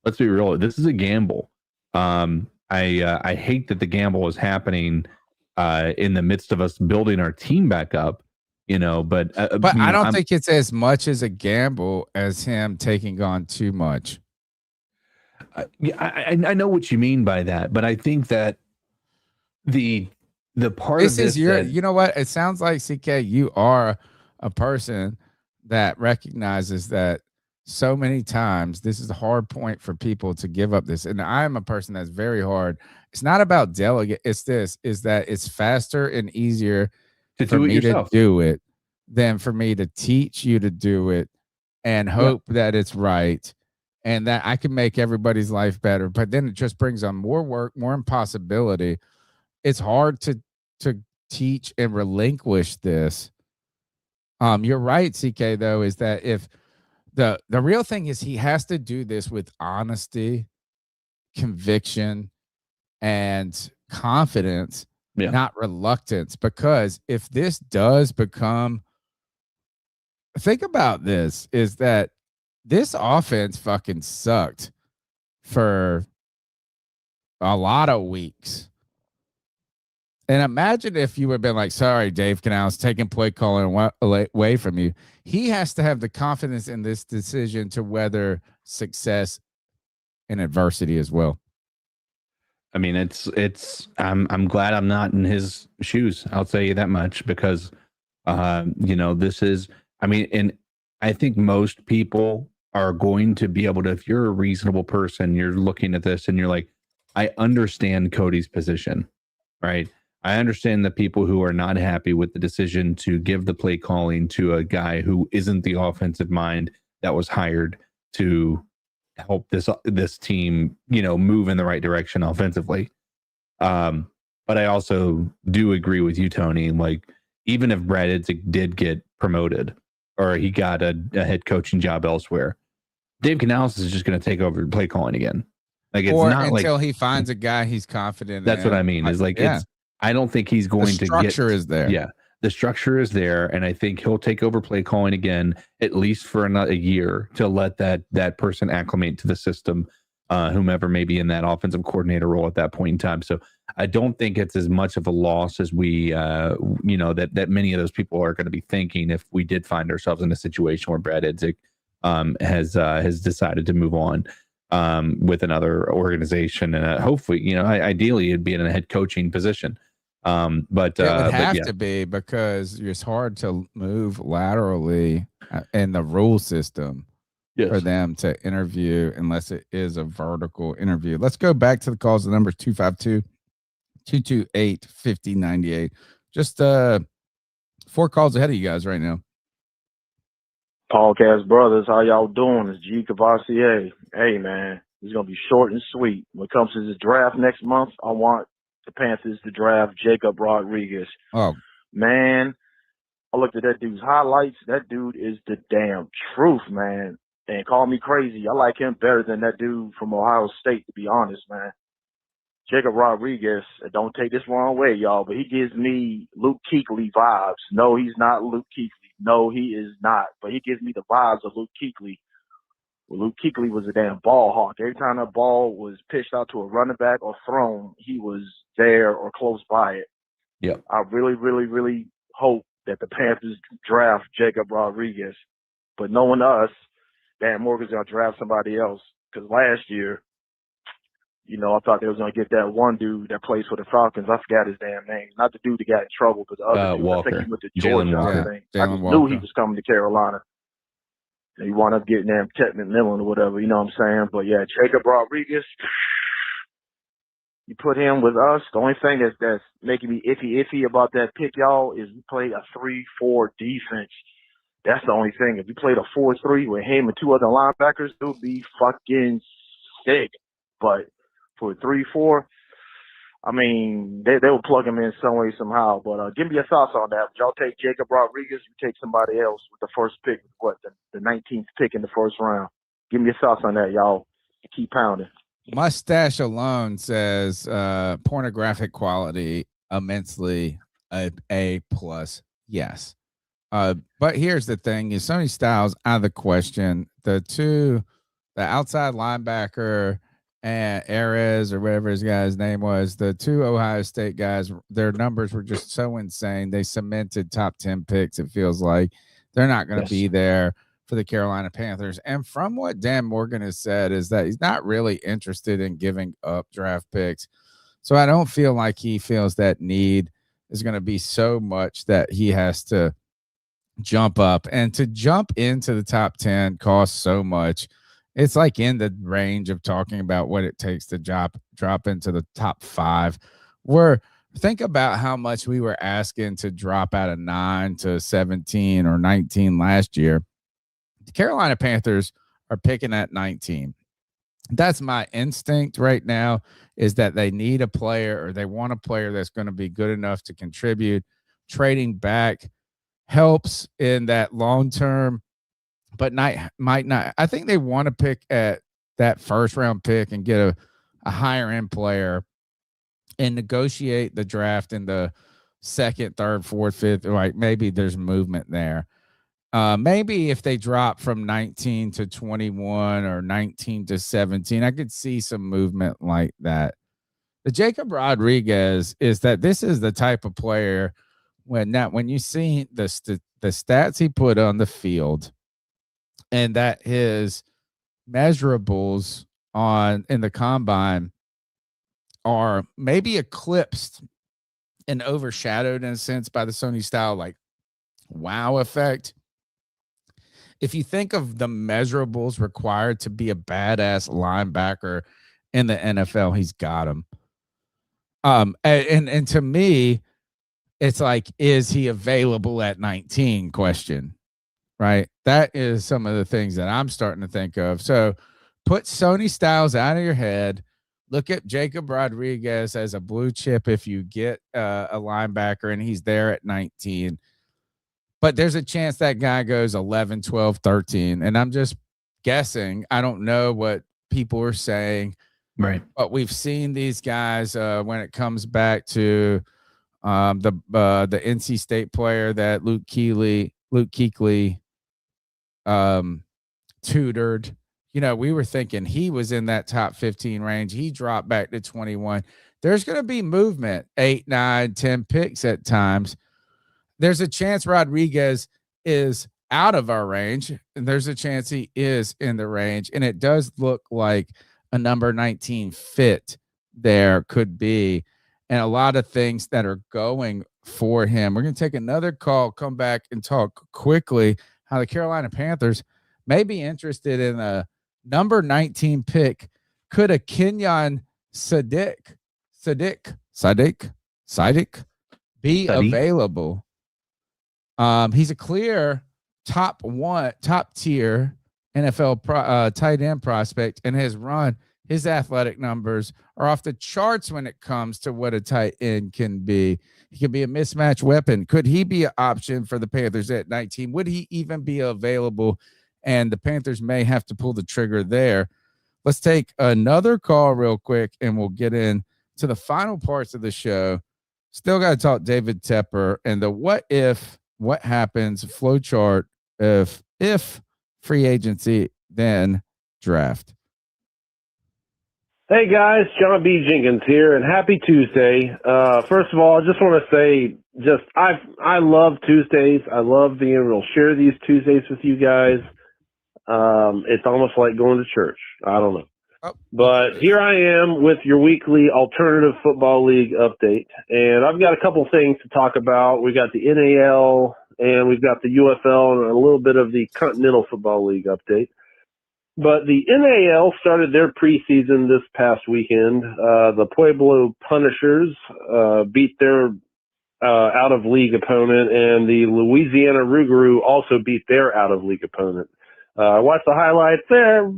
Let's be real. This is a gamble. I hate that the gamble is happening in the midst of us building our team back up. But I don't think it's as much as a gamble as him taking on too much. I know what you mean by that, but I think that the part this of this is your, that, you know what? It sounds like, CK, you are a person that recognizes that so many times this is a hard point for people to give up this. And I'm a person that's very hard. It's not about delegate. It's that it's faster and easier to for do it me yourself. to do it than for me to teach you to do it and hope that it's right and that I can make everybody's life better. But then it just brings on more work, more impossibility. It's hard to teach and relinquish this. You're right, CK, though, is that if the real thing is he has to do this with honesty, conviction, and confidence, not reluctance. Because if this does become, think about this, is that this offense fucking sucked for a lot of weeks. And imagine if you would have been like, sorry, Dave Canales, taking play calling away from you. He has to have the confidence in this decision to weather success and adversity as well. I mean, I'm glad I'm not in his shoes. I'll tell you that much, because, this is, and I think most people are going to be able to, if you're a reasonable person, you're looking at this and you're like, I understand Cody's position, right? I understand the people who are not happy with the decision to give the play calling to a guy who isn't the offensive mind that was hired to help this team, move in the right direction offensively. But I also do agree with you, Tony. Like, even if Brad Idzik did get promoted or he got a head coaching job elsewhere, Dave Canales is just going to take over play calling again. Like, it's or not until like he finds a guy he's confident that's in. what I mean. Is like, I don't think he's going to get. The structure is there. Yeah, the structure is there, and I think he'll take over play calling again, at least for a year, to let that person acclimate to the system, whomever may be in that offensive coordinator role at that point in time. So I don't think it's as much of a loss as we, that many of those people are going to be thinking if we did find ourselves in a situation where Brad Idzik has decided to move on with another organization, and hopefully, ideally, it'd be in a head coaching position. But it would have to be, because it's hard to move laterally in the rule system for them to interview unless it is a vertical interview. Let's go back to the calls. The number 252-228-5098. Just 4 calls ahead of you guys right now. Podcast brothers, how y'all doing? It's G Cavassier. Hey, man, it's going to be short and sweet. When it comes to the draft next month, I want the Panthers to draft Jacob Rodriguez. Oh, man, I looked at that dude's highlights. That dude is the damn truth, man. And call me crazy, I like him better than that dude from Ohio State, to be honest, man. Jacob Rodriguez, don't take this wrong way, y'all, but he gives me Luke Kuechly vibes. No, he's not Luke Kuechly. No, he is not. But he gives me the vibes of Luke Kuechly. Well, Luke Kuechly was a damn ball hawk. Every time that ball was pitched out to a running back or thrown, he was there or close by it. Yeah. I really, really, really hope that the Panthers draft Jacob Rodriguez. But knowing us, Dan Morgan's going to draft somebody else. Because last year, I thought they was going to get that one dude that plays for the Falcons. I forgot his damn name. Not the dude that got in trouble, but the other dude. Walker. I think he went to Georgia. Walker. I just knew he was coming to Carolina. And he wound up getting them Pat McAfee or whatever, you know what I'm saying? But, yeah, Jacob Rodriguez, you put him with us. The only thing that's making me iffy about that pick, y'all, is we played a 3-4 defense. That's the only thing. If you played a 4-3 with him and 2 other linebackers, it would be fucking sick. But for a 3-4, I mean, they will plug him in some way, somehow. But give me your thoughts on that. Would y'all take Jacob Rodriguez? You take somebody else with the first pick, the 19th pick in the first round? Give me your thoughts on that, y'all. Keep pounding. Mustache alone says pornographic quality immensely A+. Yes. But here's the thing: is Sonny Styles out of the question? The outside linebacker and Ares or whatever his guy's name was, the 2 Ohio State guys, their numbers were just so insane. They cemented top 10 picks. It feels like they're not going to be there for the Carolina Panthers. And from what Dan Morgan has said is that he's not really interested in giving up draft picks. So I don't feel like he feels that need is going to be so much that he has to jump up, and to jump into the top 10 costs so much. It's like in the range of talking about what it takes to drop into the top 5. We're Think about how much we were asking to drop out of 9 to 17 or 19 last year. The Carolina Panthers are picking at 19. That's my instinct right now, is that they need a player, or they want a player that's going to be good enough to contribute. Trading back helps in that long term, but might not. I think they want to pick at that first round pick and get a higher end player and negotiate the draft in the second, third, fourth, fifth. Like, maybe there's movement there. Maybe if they drop from 19 to 21 or 19 to 17, I could see some movement like that. The Jacob Rodriguez is that this is the type of player when you see the stats he put on the field, and that his measurables in the combine are maybe eclipsed and overshadowed in a sense by the Sonny style, like, wow effect. If you think of the measurables required to be a badass linebacker in the NFL, he's got them. And to me, it's like, is he available at 19? Question, right? That is some of the things that I'm starting to think of. So put Sonny Styles out of your head. Look at Jacob Rodriguez as a blue chip if you get a linebacker and he's there at 19. But there's a chance that guy goes 11, 12, 13. And I'm just guessing. I don't know what people are saying. Right. But we've seen these guys when it comes back to the NC State player that Luke Kuechly tutored. You know, we were thinking he was in that top 15 range. He dropped back to 21. There's going to be movement, 8, 9, 10 picks at times. There's a chance Rodriguez is out of our range, and there's a chance he is in the range. And it does look like a number 19 fit there could be, and a lot of things that are going for him. We're going to take another call, come back and talk quickly how the Carolina Panthers may be interested in a number 19 pick. Could a Kenyon Sadiq be available? He's a clear top tier NFL tight end prospect, and his athletic numbers are off the charts when it comes to what a tight end can be. He can be a mismatch weapon. Could he be an option for the Panthers at 19? Would he even be available? And the Panthers may have to pull the trigger there. Let's take another call real quick, and we'll get in to the final parts of the show. Still got to talk David Tepper and the what happens flowchart if free agency, then draft. Hey guys, John B. Jenkins here, and happy Tuesday. First of all, I just want to say, I love Tuesdays. I love being able to share these Tuesdays with you guys. It's almost like going to church. I don't know. But here I am with your weekly Alternative Football League update, and I've got a couple things to talk about. We got the NAL, and we've got the UFL, and a little bit of the Continental Football League update. But the NAL started their preseason this past weekend. The Pueblo Punishers beat their out-of-league opponent, and the Louisiana Rougarou also beat their out-of-league opponent. I watched the highlights there,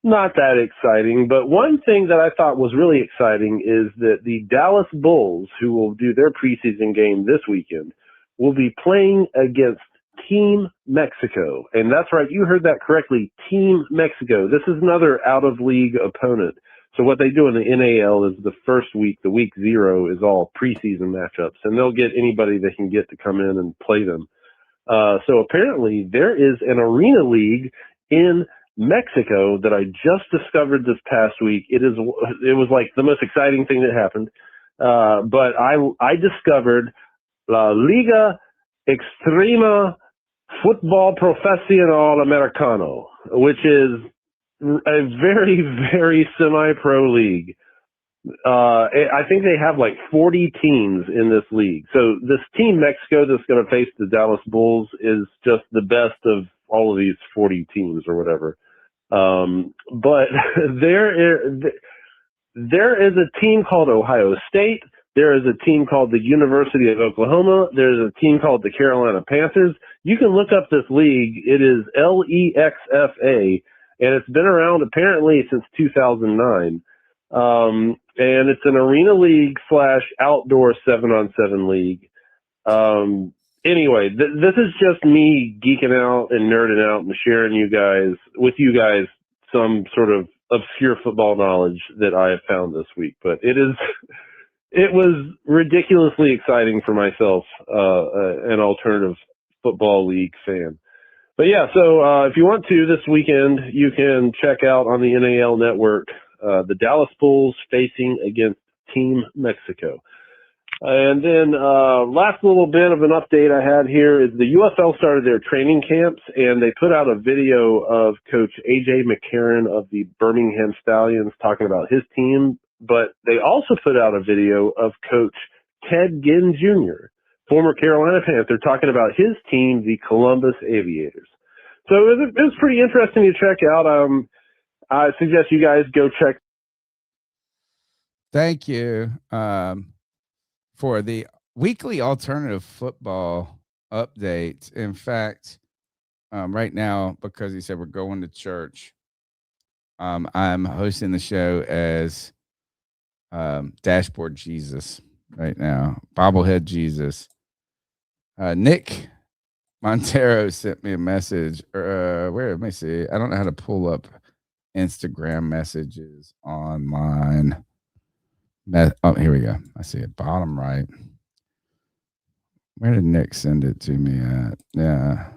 not that exciting. But one thing that I thought was really exciting is that the Dallas Bulls, who will do their preseason game this weekend, will be playing against Team Mexico. And that's right, you heard that correctly, Team Mexico. This is another out-of-league opponent. So what they do in the NAL is the first week, the week 0, is all preseason matchups. And they'll get anybody they can get to come in and play them. So apparently there is an arena league in Mexico that I just discovered this past week. It was like the most exciting thing that happened. But I discovered La Liga Extrema Football Profesional Americano, which is a very, very semi-pro league. I think they have like 40 teams in this league. So this Team Mexico that's going to face the Dallas Bulls is just the best of all of these 40 teams or whatever. But there is a team called Ohio State. There is a team called the University of Oklahoma. There's a team called the Carolina Panthers. You can look up this league. It is LEXFA, and it's been around apparently since 2009. And it's an arena league / outdoor 7-on-7 league. Anyway, this is just me geeking out and nerding out and sharing with you guys some sort of obscure football knowledge that I have found this week. But it was ridiculously exciting for myself, an alternative football league fan. But yeah, so if you want to this weekend, you can check out on the NAL network the Dallas Bulls facing against Team Mexico. And then last little bit of an update I had here is the UFL started their training camps, and they put out a video of Coach A.J. McCarron of the Birmingham Stallions talking about his team, but they also put out a video of Coach Ted Ginn Jr., former Carolina Panther, talking about his team, the Columbus Aviators. So it was pretty interesting to check out. I suggest you guys go check. Thank you for the weekly alternative football update. In fact, right now, because he said we're going to church, I'm hosting the show as Dashboard Jesus right now, Bobblehead Jesus. Nick Montero sent me a message. Let me see. I don't know how to pull up Instagram messages online. Oh, here we go. I see it. Bottom right. Where did Nick send it to me at? Yeah.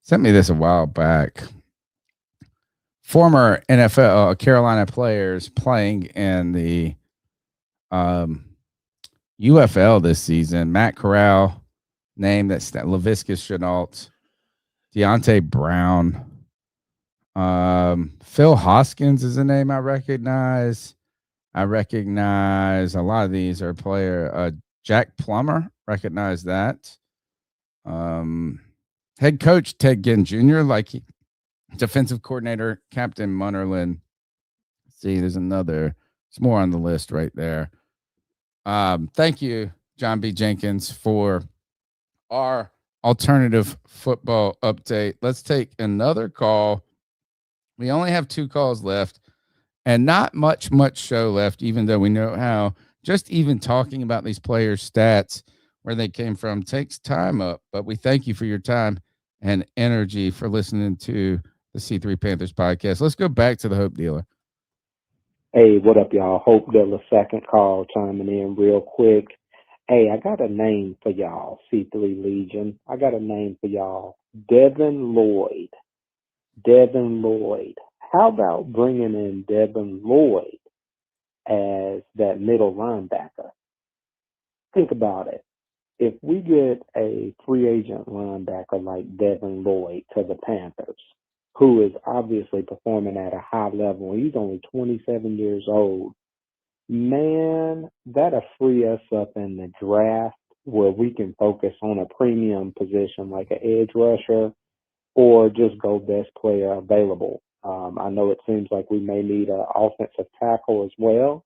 Sent me this a while back. Former NFL Carolina players playing in the UFL this season. Matt Corral, name that's Laviscus Chenault, Deontay Brown. Phil Hoskins is a name I recognize. I recognize a lot of these are player. Jack Plummer, recognize that. Head coach Ted Ginn Jr., defensive coordinator Captain Munnerlin. See, there's another. It's more on the list right there. Thank you, John B. Jenkins, for our alternative football update. Let's take another call. We only have 2 calls left. And not much show left, even though we know how just even talking about these players' stats, where they came from, takes time up. But we thank you for your time and energy for listening to the C3 Panthers podcast. Let's go back to the Hope Dealer. Hey, what up, y'all? Hope Dealer, second call, chiming in real quick. Hey, I got a name for y'all, C3 Legion. I got a name for y'all, Devin Lloyd. Devin Lloyd. How about bringing in Devin Lloyd as that middle linebacker? Think about it. If we get a free agent linebacker like Devin Lloyd to the Panthers, who is obviously performing at a high level, he's only 27 years old, man, that'll free us up in the draft where we can focus on a premium position like an edge rusher or just go best player available. I know it seems like we may need an offensive tackle as well,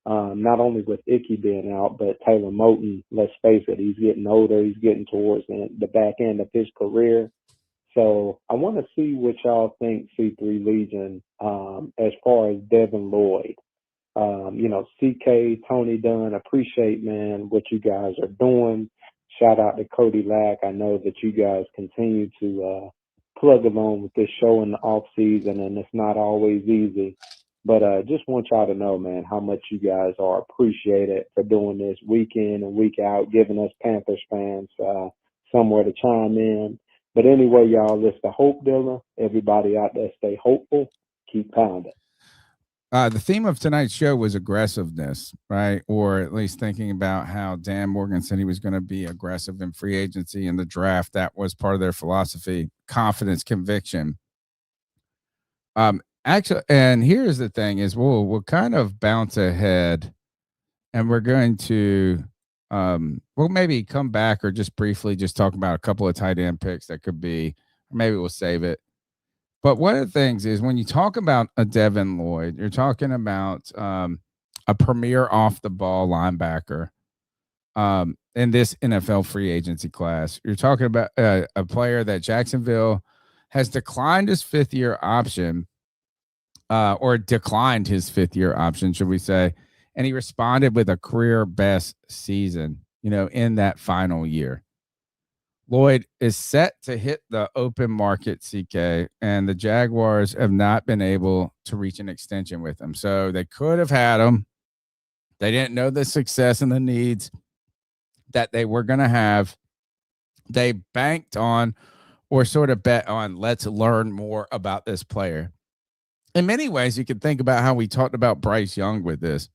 not only with Icky being out, but Taylor Moton, let's face it, he's getting older. He's getting towards the back end of his career. So I want to see what y'all think, C3 Legion, as far as Devin Lloyd. CK, Tony Dunn, appreciate, man, what you guys are doing. Shout out to Cody Lack. I know that you guys continue to plug along with this show in the off season, and it's not always easy. But just want y'all to know, man, how much you guys are appreciated for doing this week in and week out, giving us Panthers fans somewhere to chime in. But anyway, y'all, it's the Hope Dealer. Everybody out there, stay hopeful. Keep pounding. The theme of tonight's show was aggressiveness, right? Or at least thinking about how Dan Morgan said he was going to be aggressive in free agency in the draft. That was part of their philosophy, confidence, conviction. Actually, and here's the thing is we'll kind of bounce ahead and we're going to we'll maybe come back or just briefly just talk about a couple of tight end picks that could be, or maybe we'll save it. But one of the things is when you talk about a Devin Lloyd, you're talking about a premier off the ball linebacker in this NFL free agency class. You're talking about a player that Jacksonville has declined his 5th-year option, or declined his 5th-year option, should we say, and he responded with a career best season, in that final year. Lloyd is set to hit the open market, CK, and the Jaguars have not been able to reach an extension with him. So they could have had him. They didn't know the success and the needs that they were going to have. They banked on, or sort of bet on, let's learn more about this player. In many ways, you could think about how we talked about Bryce Young with this.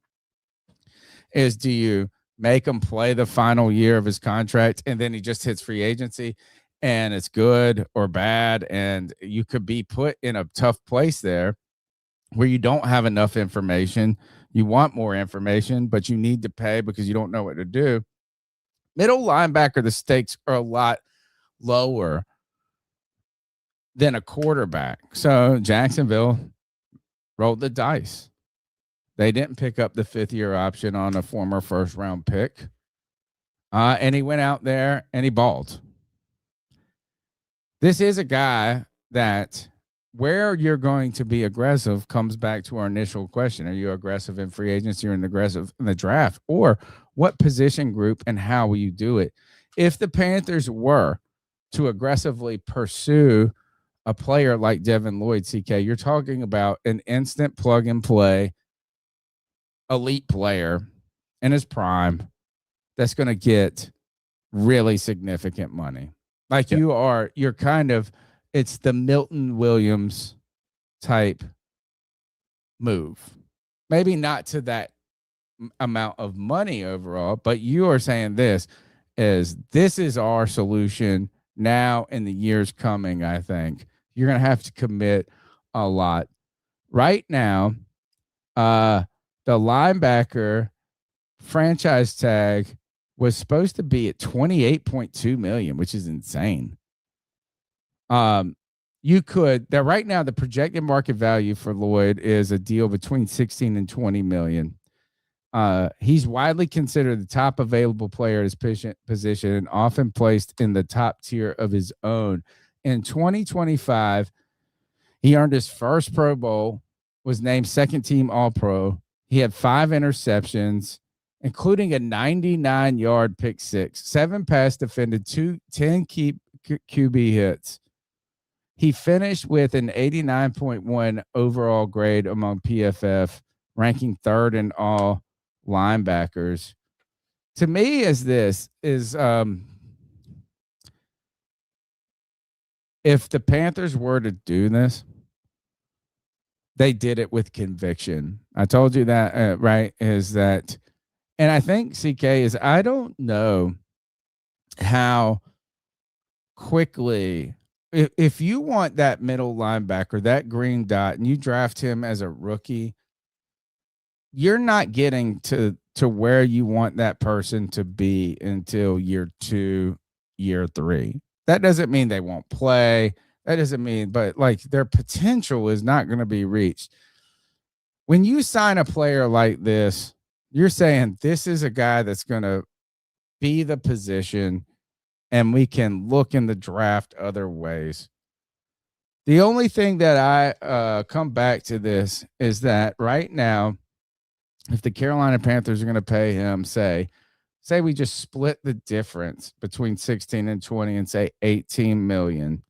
Is, do you make him play the final year of his contract and then he just hits free agency and it's good or bad, and you could be put in a tough place there where you don't have enough information. You want more information, but you need to pay because you don't know what to do. Middle linebacker, the stakes are a lot lower than a quarterback. So Jacksonville rolled the dice. They didn't pick up the 5th-year option on a former first-round pick. And he went out there and he balled. This is a guy that where you're going to be aggressive comes back to our initial question. Are you aggressive in free agency or aggressive in the draft? Or what position group and how will you do it? If the Panthers were to aggressively pursue a player like Devin Lloyd, CK, you're talking about an instant plug-and-play elite player in his prime that's going to get really significant money. Like you're kind of, it's the Milton Williams type move. Maybe not to that amount of money overall, but you are saying this is our solution now in the years coming. I think you're going to have to commit a lot right now. The linebacker franchise tag was supposed to be at $28.2 million, which is insane. You could that right now, the projected market value for Lloyd is a deal between 16 and 20 million. He's widely considered the top available player at his position and often placed in the top tier of his own. In 2025, he earned his first Pro Bowl, was named second team All-Pro. He had 5 interceptions, including a 99-yard pick six, 7 pass defended, 10 QB hits. He finished with an 89.1 overall grade among PFF, ranking 3rd in all linebackers. To me, if the Panthers were to do this, they did it with conviction. I told you that, right? And I think, CK, I don't know how quickly, if you want that middle linebacker, that green dot, and you draft him as a rookie, you're not getting to where you want that person to be until year 2, year 3. That doesn't mean they won't play. That doesn't mean, but like their potential is not going to be reached. When you sign a player like this, you're saying this is a guy that's going to be the position, and we can look in the draft other ways. The only thing that I come back to this is that right now, if the Carolina Panthers are going to pay him, say we just split the difference between 16 and 20 and say 18 million.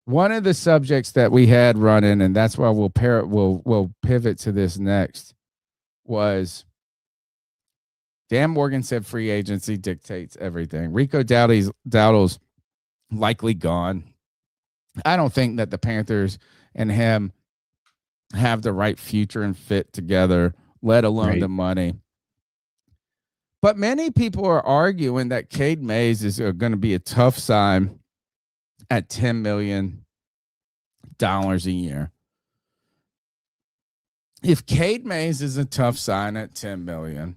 One of the subjects that we had running, and that's why we'll pivot to this next, was Dan Morgan said free agency dictates everything. Rico Dowdle's likely gone. I don't think that the Panthers and him have the right future and fit together, let alone the money. But many people are arguing that Cade Mays is going to be a tough sign at $10 million a year. If Cade Mays is a tough sign at $10 million,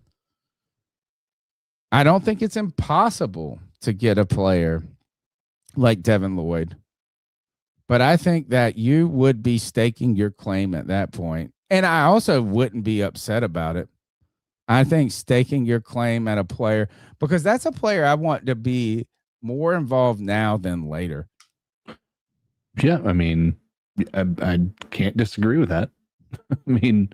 I don't think it's impossible to get a player like Devin Lloyd. But I think that you would be staking your claim at that point. And I also wouldn't be upset about it. I think staking your claim at a player, because that's a player I want to be more involved now than later. Yeah, I mean, I can't disagree with that. I mean,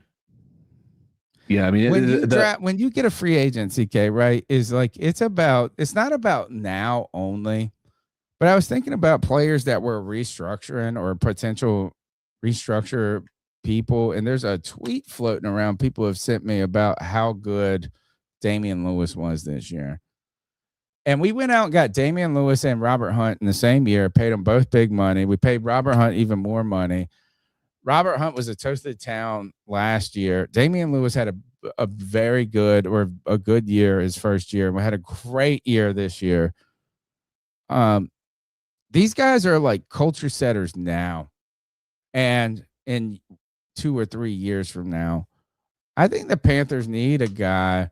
yeah, I mean, When you get a free agent, CK, right, is like it's not about now only. But I was thinking about players that were restructuring or potential restructure people, and there's a tweet floating around people have sent me about how good Damian Lewis was this year. And we went out and got Damian Lewis and Robert Hunt in the same year, paid them both big money. We paid Robert Hunt even more money. Robert Hunt was a toast of the town last year. Damian Lewis had a very good or a good year his first year. We had a great year this year. These guys are like culture setters now. And in 2 or 3 years from now, I think the Panthers need a guy.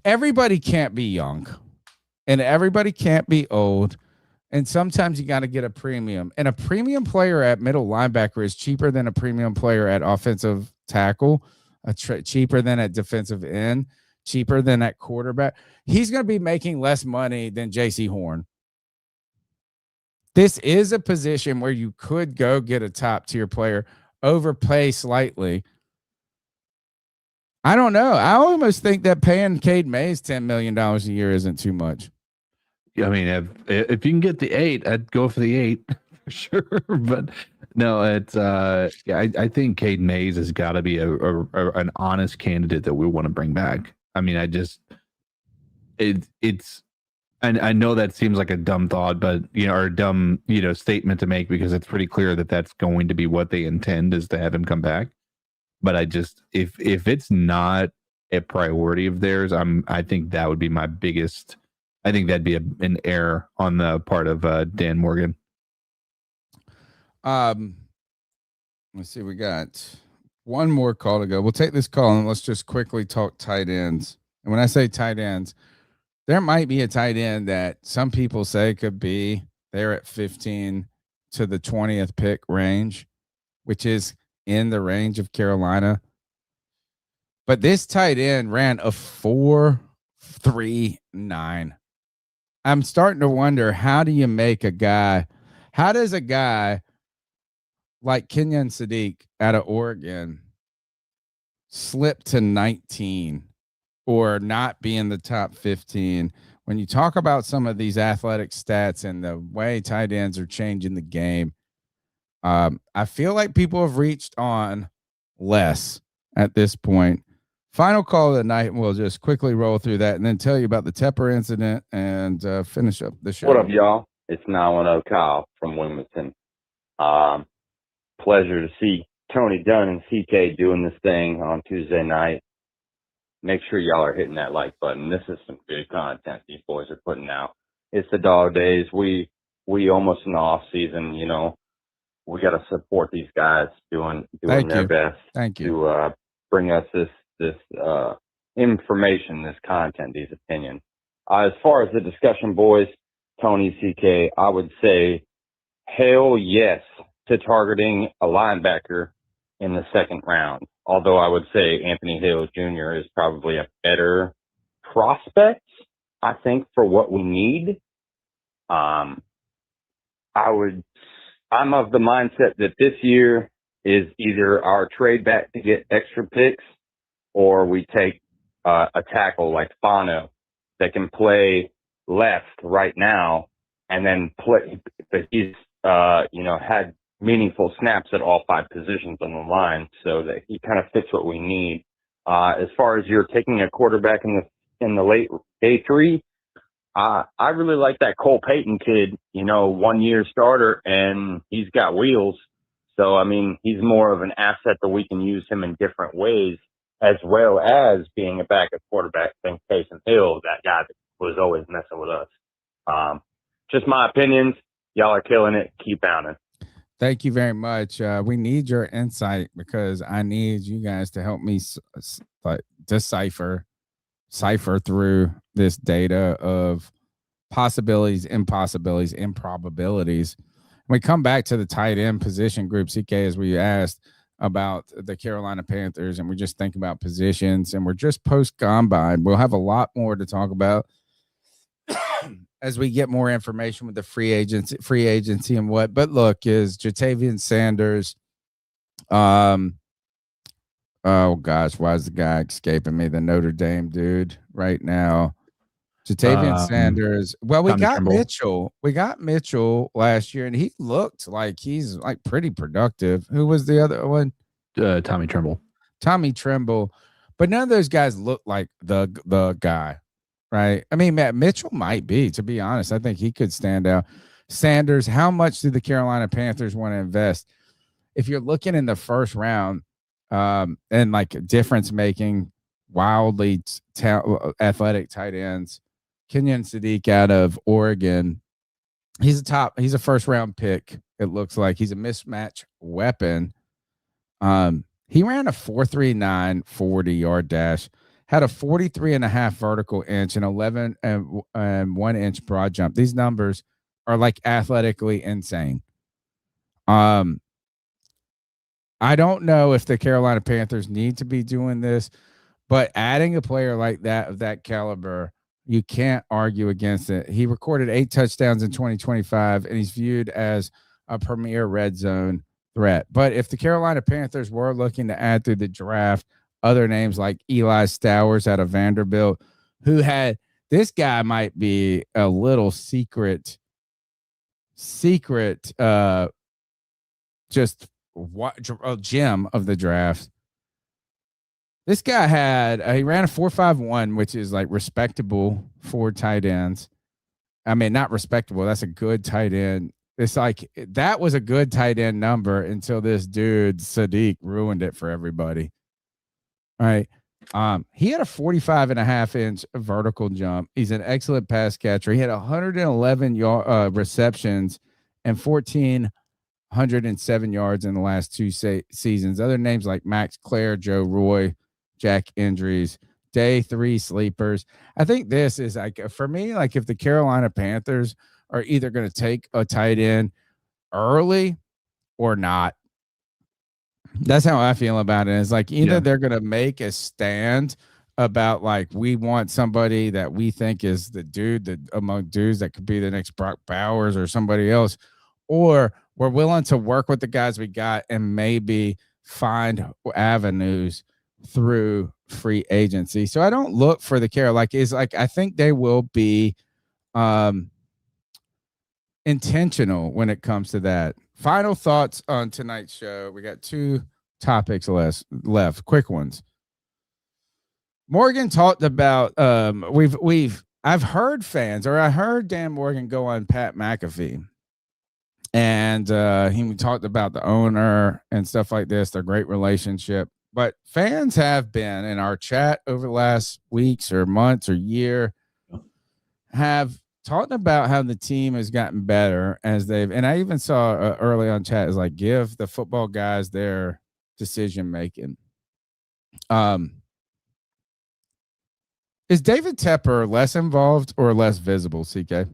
Everybody can't be young and everybody can't be old. And sometimes you got to get a premium. And a premium player at middle linebacker is cheaper than a premium player at offensive tackle, cheaper than at defensive end, cheaper than at quarterback. He's going to be making less money than J.C. Horn. This is a position where you could go get a top tier player, overpay slightly. I don't know. I almost think that paying Cade Mays $10 million a year isn't too much. I mean, if you can get the 8, I'd go for the 8 for sure. But no, it's I think Cade Mays has got to be an honest candidate that we want to bring back. I mean, it's. And I know that seems like a dumb thought, but or a dumb statement to make, because it's pretty clear that that's going to be what they intend, is to have him come back. But I just if it's not a priority of theirs, I think that would be my biggest. I think that'd be an error on the part of Dan Morgan. Let's see, we got one more call to go. We'll take this call and let's just quickly talk tight ends. And when I say tight ends, there might be a tight end that some people say could be there at 15 to the 20th pick range, which is in the range of Carolina. But this tight end ran a 4.39. I'm starting to wonder, how does a guy like Kenyon Sadiq out of Oregon slip to 19 or not be in the top 15? When you talk about some of these athletic stats and the way tight ends are changing the game, I feel like people have reached on less at this point. Final call of the night, and we'll just quickly roll through that and then tell you about the Tepper incident and finish up the show. What up, y'all? It's 910 Kyle from Wilmington. Pleasure to see Tony Dunn and CK doing this thing on Tuesday night. Make sure y'all are hitting that like button. This is some good content these boys are putting out. It's the dog days. We almost in the off season, we got to support these guys doing their best to bring us this information, this content, these opinions. As far as the discussion, boys, Tony, CK, I would say hell yes to targeting a linebacker in the second round. Although I would say Anthony Hill Jr. is probably a better prospect, I think, for what we need. I'm of the mindset that this year is either our trade back to get extra picks, or we take a tackle like Fano that can play left right now and then play, but he's had meaningful snaps at all 5 positions on the line, so that he kind of fits what we need. As far as you're taking a quarterback in the late day 3, I really like that Cole Payton kid, 1 year starter, and he's got wheels. So, I mean, he's more of an asset that we can use him in different ways, as well as being a backup quarterback than Taysom Hill, that guy that was always messing with us. Just my opinions. Y'all are killing it. Keep pounding. Thank you very much. We need your insight, because I need you guys to help me decipher through this data of possibilities, impossibilities, improbabilities. When we come back to the tight end position group, CK, as we asked, about the Carolina Panthers, and we just think about positions, and we're just post combine. We'll have a lot more to talk about as we get more information with the free agency and what. But look, is Jatavian Sanders. Oh gosh, why is the guy escaping me? The Notre Dame dude right now. Jatavian Sanders. Well, we got Tremble. Mitchell. We got Mitchell last year, and he looked like he's like pretty productive. Who was the other one? Tommy Tremble. Tommy Tremble. But none of those guys look like the guy, right? I mean, Matt Mitchell might be, to be honest. I think he could stand out. Sanders, how much do the Carolina Panthers want to invest? If you're looking in the first round, and like difference making, wildly athletic tight ends, Kenyon Sadiq out of Oregon, he's a first round pick. It looks like he's a mismatch weapon. He ran a 4.39 40-yard dash, had a 43.5 vertical inch and 11 and 1 inch broad jump. These numbers are like athletically insane. I don't know if the Carolina Panthers need to be doing this, but adding a player like that of that caliber, you can't argue against it. He recorded 8 touchdowns in 2025, and he's viewed as a premier red zone threat. But if the Carolina Panthers were looking to add through the draft other names like Eli Stowers out of Vanderbilt, who had this guy might be a little secret, just a gem of the draft. This guy he ran a 4.51, which is like respectable for tight ends. I mean, not respectable. That's a good tight end. It's like that was a good tight end number until this dude Sadiq ruined it for everybody. All right. He had a 45.5 inch vertical jump. He's an excellent pass catcher. He had 111 receptions and 1,407 yards in the last 2 seasons. Other names like Max Clare, Joe Roy, Jack Indries, day 3 sleepers. I think this is like, for me, like if the Carolina Panthers are either going to take a tight end early or not. That's how I feel about it. It's like either they're going to make a stand about like we want somebody that we think is the dude that among dudes that could be the next Brock Bowers or somebody else, or we're willing to work with the guys we got and maybe find avenues through free agency. So I don't look for the Carolina. I think they will be intentional when it comes to that. Final thoughts on tonight's show. We got 2 topics left, quick ones. Morgan talked about I've heard fans, or I heard Dan Morgan go on Pat McAfee, and he talked about the owner and stuff like this, their great relationship. But fans have been in our chat over the last weeks or months or year have talked about how the team has gotten better and I even saw early on chat is like, give the football guys their decision making. Is David Tepper less involved or less visible, CK?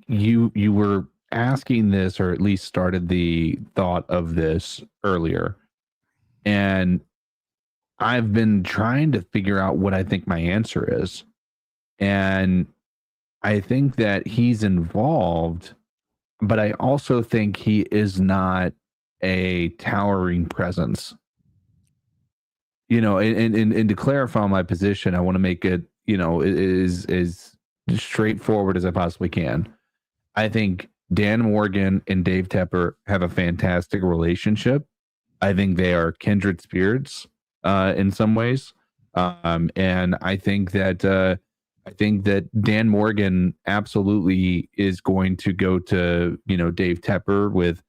You were asking this, or at least started the thought of this earlier, and I've been trying to figure out what I think my answer is. And I think that he's involved, but I also think he is not a towering presence. You know, and to clarify my position, I want to make it, is straightforward as I possibly can. I think Dan Morgan and Dave Tepper have a fantastic relationship. I think they are kindred spirits in some ways. And I think that Dan Morgan absolutely is going to go to, Dave Tepper with,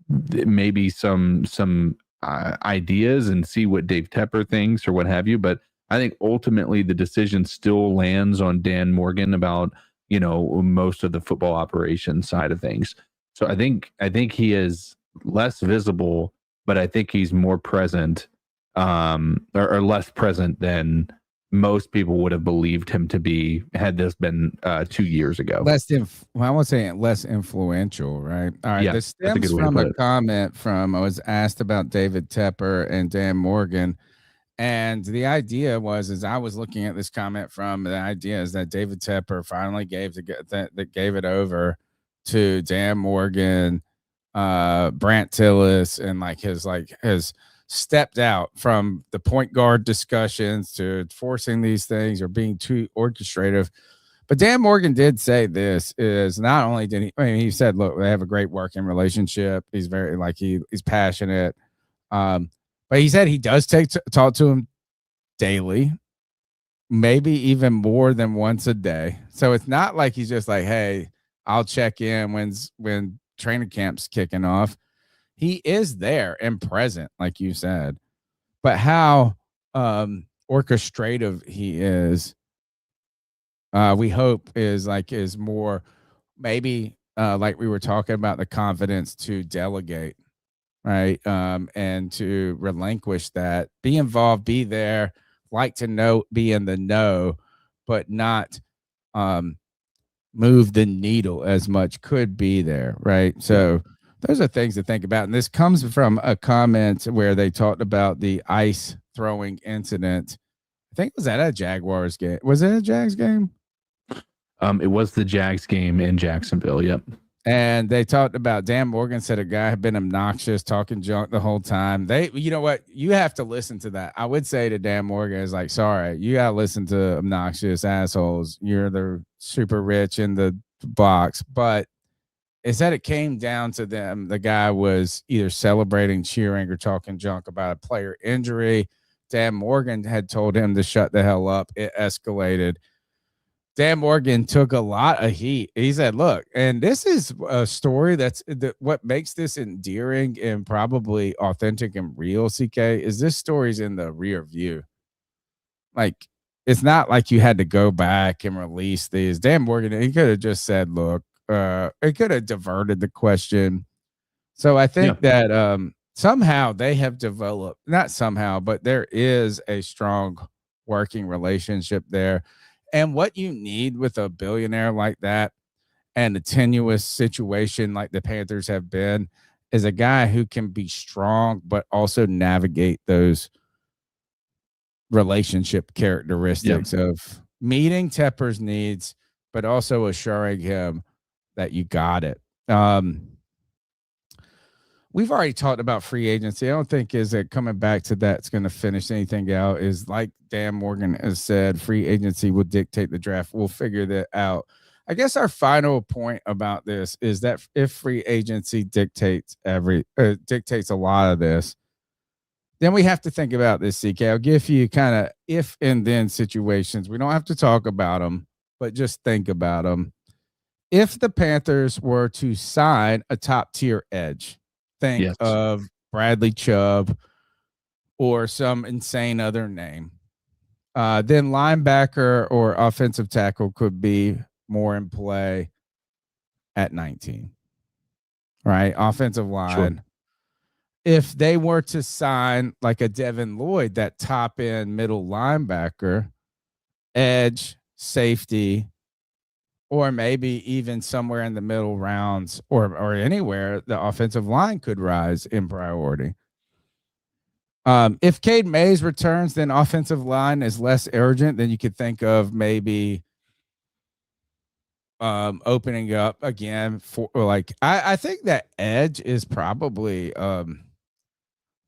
maybe some ideas and see what Dave Tepper thinks or what have you. But I think ultimately the decision still lands on Dan Morgan about, most of the football operations side of things. So I think he is less visible, but I think he's more present, or less present than most people would have believed him to be had this been 2 years ago. I won't say less influential, right? All right. Yeah, This that's a stems good way to from put a it. comment I was asked about David Tepper and Dan Morgan. And the idea is I was looking at this comment from the idea is that David Tepper finally gave it over to Dan Morgan, Brant Tillis, and has stepped out from the point guard discussions to forcing these things or being too orchestrative. But Dan Morgan did say this is not only did he said, look, they have a great working relationship. He's very he's passionate. But he said he does talk to him daily, maybe even more than once a day. So it's not like he's just like, hey, I'll check in when training camp's kicking off. He is there and present, like you said. But how orchestrative he is, we hope is more maybe like we were talking about, the confidence to delegate, right? And to relinquish that, be involved, be there, like to know, be in the know, but not move the needle as much, could be there, right? So those are things to think about. And this comes from a comment where they talked about the ice throwing incident. I think was that a Jaguars game? Was it a Jags game? It was the Jags game in Jacksonville. Yep. And they talked about Dan Morgan said a guy had been obnoxious, talking junk the whole time. You know what? You have to listen to that. I would say to Dan Morgan is like, sorry, you got to listen to obnoxious assholes. You're the super rich in the box. But it said it came down to them. The guy was either celebrating, cheering, or talking junk about a player injury. Dan Morgan had told him to shut the hell up. It escalated. Dan Morgan took a lot of heat. He said, look, and this is a story what makes this endearing and probably authentic and real, CK, is this story's in the rear view. Like, it's not like you had to go back and release these. Dan Morgan, he could have just said, look, it could have diverted the question. So I think that somehow they have developed, not somehow, but there is a strong working relationship there. And what you need with a billionaire like that and a tenuous situation like the Panthers have been is a guy who can be strong, but also navigate those relationship characteristics of meeting Tepper's needs, but also assuring him that you got it. We've already talked about free agency. I don't think is that coming back to that's going to finish anything out. Is like Dan Morgan has said, free agency will dictate the draft. We'll figure that out. I guess our final point about this is that if free agency dictates dictates a lot of this, then we have to think about this, CK. I'll give you kind of if and then situations. We don't have to talk about them, but just think about them. If the Panthers were to sign a top tier edge, think of Bradley Chubb or some insane other name, then linebacker or offensive tackle could be more in play at 19, right? Offensive line. Sure. If they were to sign like a Devin Lloyd, that top end middle linebacker, edge, safety, or maybe even somewhere in the middle rounds or anywhere, the offensive line could rise in priority. If Cade Mays returns, then offensive line is less urgent. Then you could think of maybe opening up again for I think that edge is probably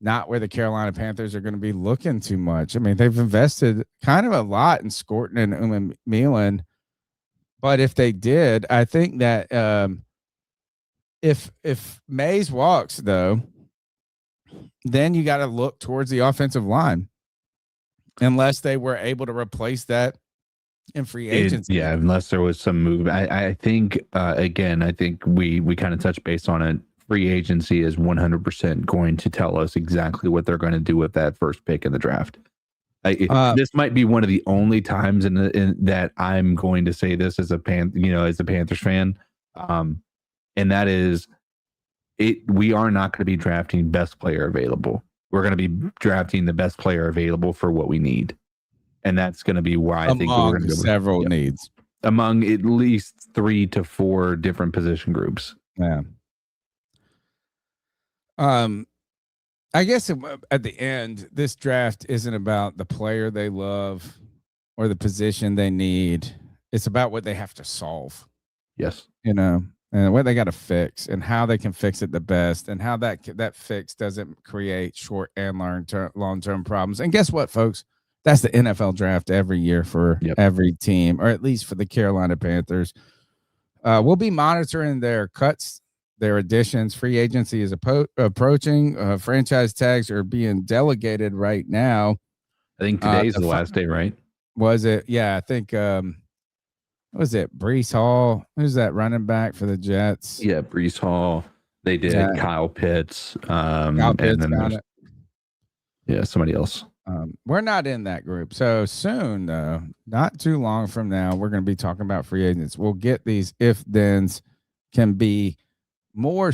not where the Carolina Panthers are going to be looking too much. I mean, they've invested kind of a lot in Scorton and Milan. But if they did, I think that if Mays walks, though, then you got to look towards the offensive line, unless they were able to replace that in free agency. Unless there was some move. I think again, I think we kind of touched base on it. Free agency is 100% going to tell us exactly what they're going to do with that first pick in the draft. This might be one of the only times in that I'm going to say this as a Panthers fan, and that is, we are not going to be drafting best player available. We're going to be drafting the best player available for what we need. And that's going to be why I think we're Among going to several needs. among at least 3 to 4 different position groups. Yeah. I guess at the end, this draft isn't about the player they love or the position they need. It's about what they have to solve. Yes. And what they got to fix and how they can fix it the best, and how that fix doesn't create short and long-term problems. And guess what, folks? That's the NFL draft every year for every team, or at least for the Carolina Panthers. We'll be monitoring their cuts, their additions. Free agency is approaching. Franchise tags are being delegated right now. I think today's the last day, right? Was it? Yeah, I think. Was it Breece Hall? Who's that running back for the Jets? Yeah, Breece Hall. They did Kyle Pitts. Kyle Pitts got it. Yeah, somebody else. We're not in that group. So soon, though, not too long from now, we're going to be talking about free agents. We'll get these if-thens, can be more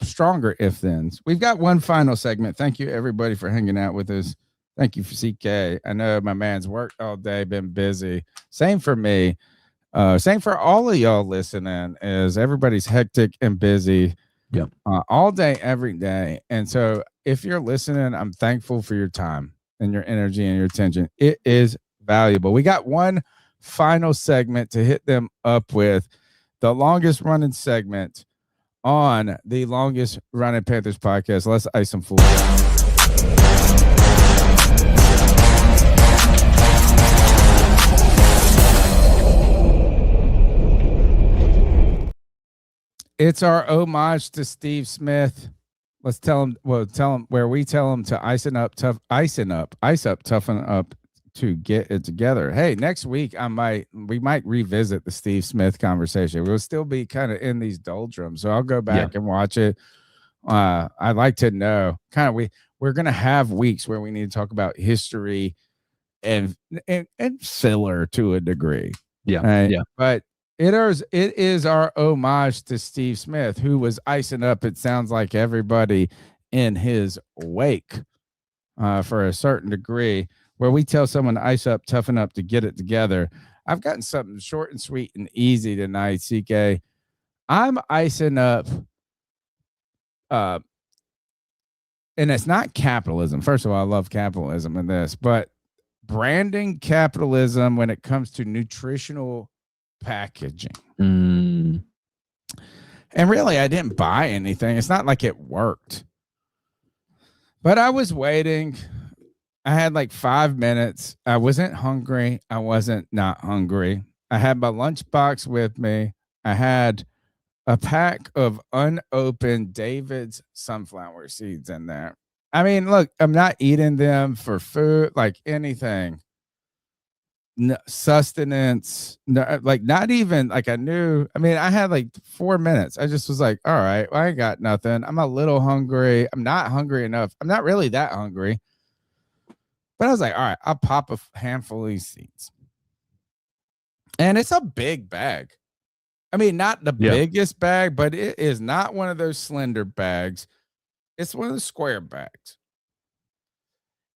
stronger if-thens. We've got one final segment. Thank you, everybody, for hanging out with us. Thank you for CK. I know my man's worked all day, been busy. Same for me. Same for all of y'all listening, is everybody's hectic and busy all day, every day. And so if you're listening, I'm thankful for your time and your energy and your attention. It is valuable. We got one final segment to hit them up with, the longest running segment on the longest running Panthers podcast. Let's ice some fools. It's our homage to Steve Smith. Let's tell him where we tell him to ice up, toughen up to get it together. Hey, next week we might revisit the Steve Smith conversation. We'll still be kind of in these doldrums, so I'll go back and watch it. I'd like to know we're gonna have weeks where we need to talk about history and filler to a degree. But it is our homage to Steve Smith, who was icing up, it sounds like, everybody in his wake for a certain degree, where we tell someone to ice up, toughen up to get it together. I've gotten something short and sweet and easy tonight, CK. I'm icing up, and it's not capitalism. First of all, I love capitalism in this, but branding capitalism when it comes to nutritional packaging. And really, I didn't buy anything. It's not like it worked, but I was waiting. I had like 5 minutes. I wasn't hungry. I wasn't not hungry. I had my lunchbox with me. I had a pack of unopened David's sunflower seeds in there. I mean, look, I'm not eating them for food, like anything. No, sustenance, no, like not even like I knew. I mean, I had like 4 minutes. I just was like, all right, well, I got nothing. I'm a little hungry. I'm not hungry enough. I'm not really that hungry. But I was like, all right, I'll pop a handful of these seeds. And it's a big bag. I mean, not the biggest bag, but it is not one of those slender bags. It's one of the square bags.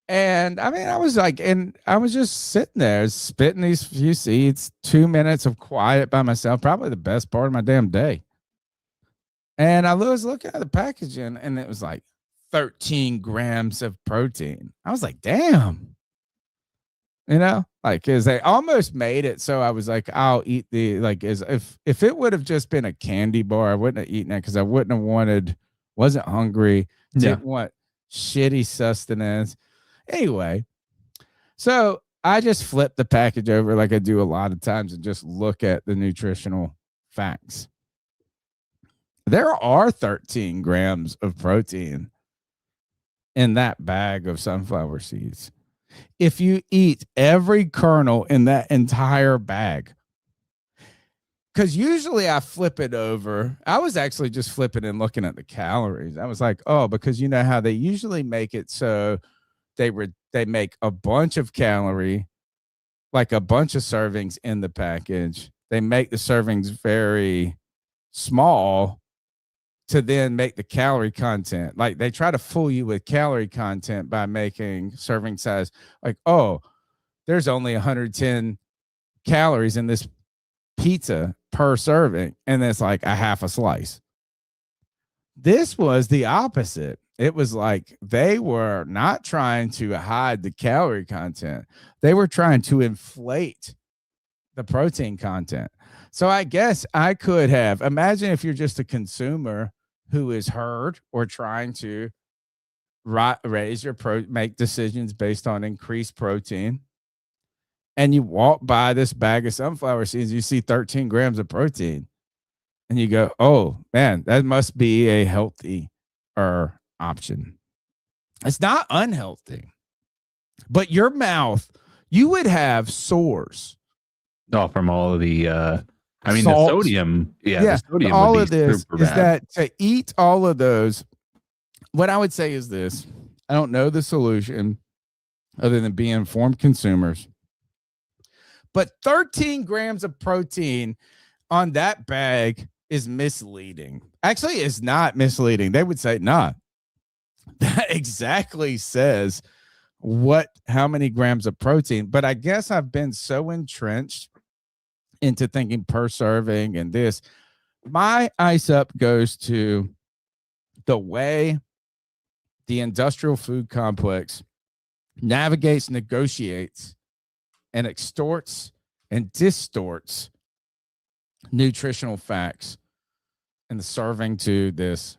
And I mean, I was just sitting there spitting these few seeds, 2 minutes of quiet by myself, probably the best part of my damn day. And I was looking at the packaging, and it was like 13 grams of protein. I was like, damn. Because they almost made it so I was like, I'll eat if it would have just been a candy bar, I wouldn't have eaten it because I wasn't hungry, didn't want shitty sustenance. Anyway, so I just flip the package over like I do a lot of times and just look at the nutritional facts. There are 13 grams of protein in that bag of sunflower seeds. If you eat every kernel in that entire bag, because usually I flip it over. I was actually just flipping and looking at the calories. I was like, oh, because you know how they usually make it so they make a bunch of calorie, like a bunch of servings in the package. They make the servings very small to then make the calorie content. Like they try to fool you with calorie content by making serving size like, oh, there's only 110 calories in this pizza per serving, and it's like a half a slice. This was the opposite. It was like they were not trying to hide the calorie content. They were trying to inflate the protein content. So I guess I could have, imagine if you're just a consumer who is hurt or trying to raise your make decisions based on increased protein, and you walk by this bag of sunflower seeds, you see 13 grams of protein, and you go, oh man, that must be a healthier option. It's not unhealthy, but your mouth, you would have sores. No, from all of the the Salt. sodium. Yeah, the sodium all would of be this super is bad. that to eat all of those, what I would say is this: I don't know the solution other than being informed consumers. But 13 grams of protein on that bag is misleading. Actually, it's not misleading. They would say, nah, that exactly says how many grams of protein. But I guess I've been so entrenched into thinking per serving and this. My ice up goes to the way the industrial food complex navigates, negotiates, and extorts and distorts nutritional facts and the serving to this.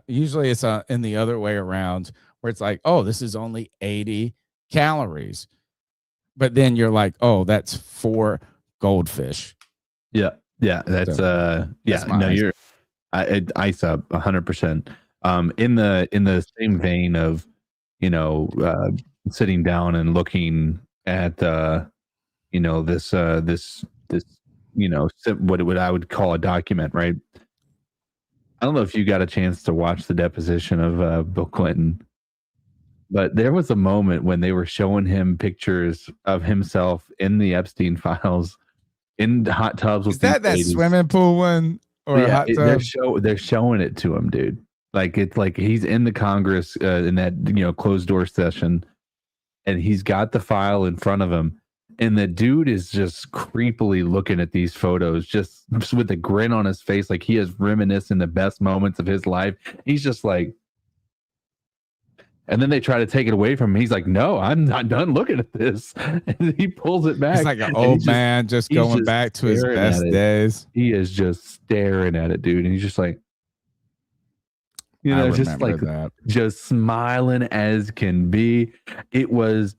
Usually it's in the other way around, where it's like, oh, this is only 80 calories. But then you're like, oh, that's 4 goldfish. Yeah. That's that's my no, ice. you're ice up 100%. In the same vein of, sitting down and looking at this what I would call a document, right? I don't know if you got a chance to watch the deposition of Bill Clinton, but there was a moment when they were showing him pictures of himself in the Epstein files in hot tubs with Is that ladies. swimming pool one or a hot tub? They're showing it to him, dude. Like it's like he's in the Congress in that closed door session, and he's got the file in front of him, and the dude is just creepily looking at these photos, just with a grin on his face, like he is reminiscing the best moments of his life. He's just like, and then they try to take it away from him. He's like, no, I'm not done looking at this. And he pulls it back. He's like an old man just going back to his best days. He is just staring at it, dude. And he's just like, just like that. Just smiling as can be. It was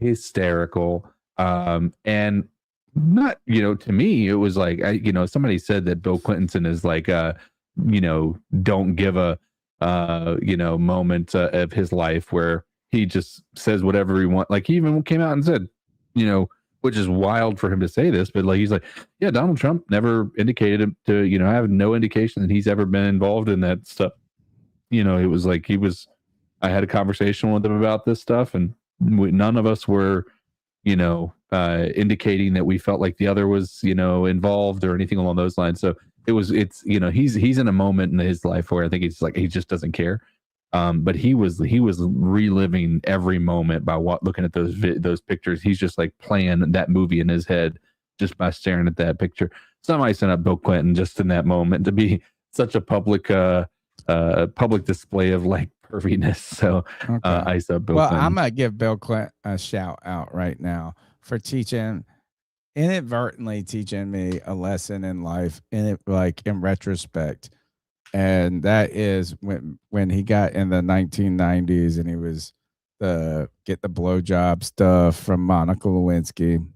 hysterical. And not, to me, it was like, somebody said that Bill Clinton is like, don't give a, moment of his life where he just says whatever he wants. Like he even came out and said, which is wild for him to say this, but like he's like, yeah, Donald Trump never indicated to, I have no indication that he's ever been involved in that stuff. It was like I had a conversation with him about this stuff, and none of us were, indicating that we felt like the other was, involved or anything along those lines. So it's he's in a moment in his life where I think it's like he just doesn't care. But he was reliving every moment by looking at those pictures. He's just like playing that movie in his head just by staring at that picture. Somebody sent up Bill Clinton just in that moment to be such a public display of like perviness. So I said Bill Clinton. I'm gonna give Bill Clinton a shout out right now for inadvertently teaching me a lesson in life, in retrospect. And that is when he got in the 1990s and he was get the blowjob stuff from Monica Lewinsky.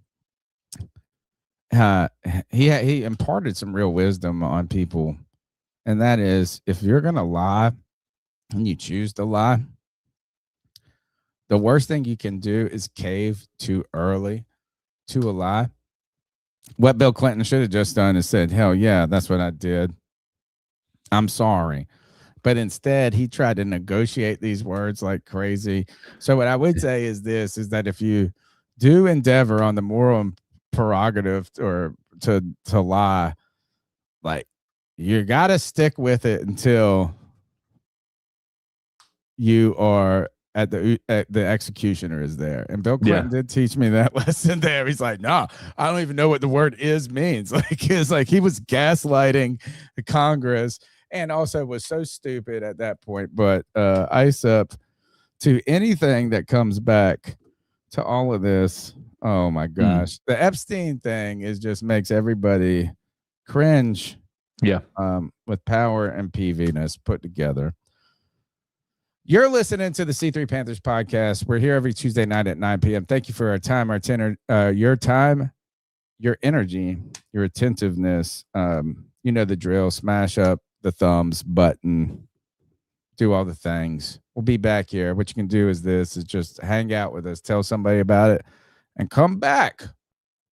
He imparted some real wisdom on people, and that is, if you're gonna lie and you choose to lie, the worst thing you can do is cave too early to a lie. What Bill Clinton should have just done is said, hell yeah, that's what I did. I'm sorry. But instead, he tried to negotiate these words like crazy. So what I would say is that if you do endeavor on the moral prerogative or to lie, like, you got to stick with it until you are the executioner is there. And Bill Clinton did teach me that lesson there. He's like, no, I don't even know what the word is means. Like, it's like he was gaslighting the Congress and also was so stupid at that point. But ice up to anything that comes back to all of this. Oh my gosh. The Epstein thing is just makes everybody cringe. Yeah. With power and PV-ness put together. You're listening to the C3 Panthers podcast. We're here every Tuesday night at 9 p.m. Thank you for our time, your time, your energy, your attentiveness. You know the drill. Smash up the thumbs button. Do all the things. We'll be back here. What you can do is just hang out with us. Tell somebody about it and come back.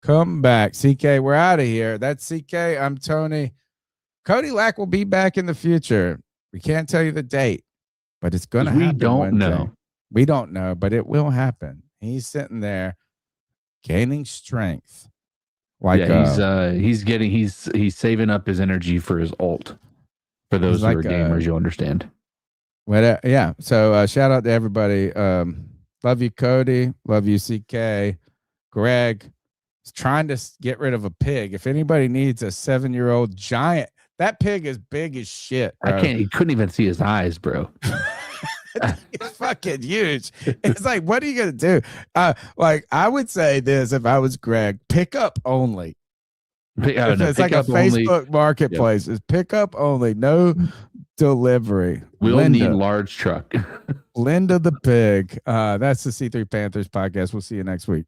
Come back. CK, we're out of here. That's CK. I'm Tony. Cody Lack will be back in the future. We can't tell you the date. But it's going to happen. We don't know. We don't know, but it will happen. He's sitting there gaining strength. Like he's saving up his energy for his ult. For those who are gamers, you'll understand. Yeah. So shout out to everybody. Love you, Cody. Love you, CK. Greg is trying to get rid of a pig. If anybody needs a 7-year-old giant, that pig is big as shit, bro. He couldn't even see his eyes, bro. It's fucking huge. It's like, what are you gonna do? Like, I would say this if I was Greg: pick up only. It's like a Facebook marketplace. It's pick up only, no delivery. We'll need large truck. Linda the pig. That's the C3 Panthers podcast. We'll see you next week.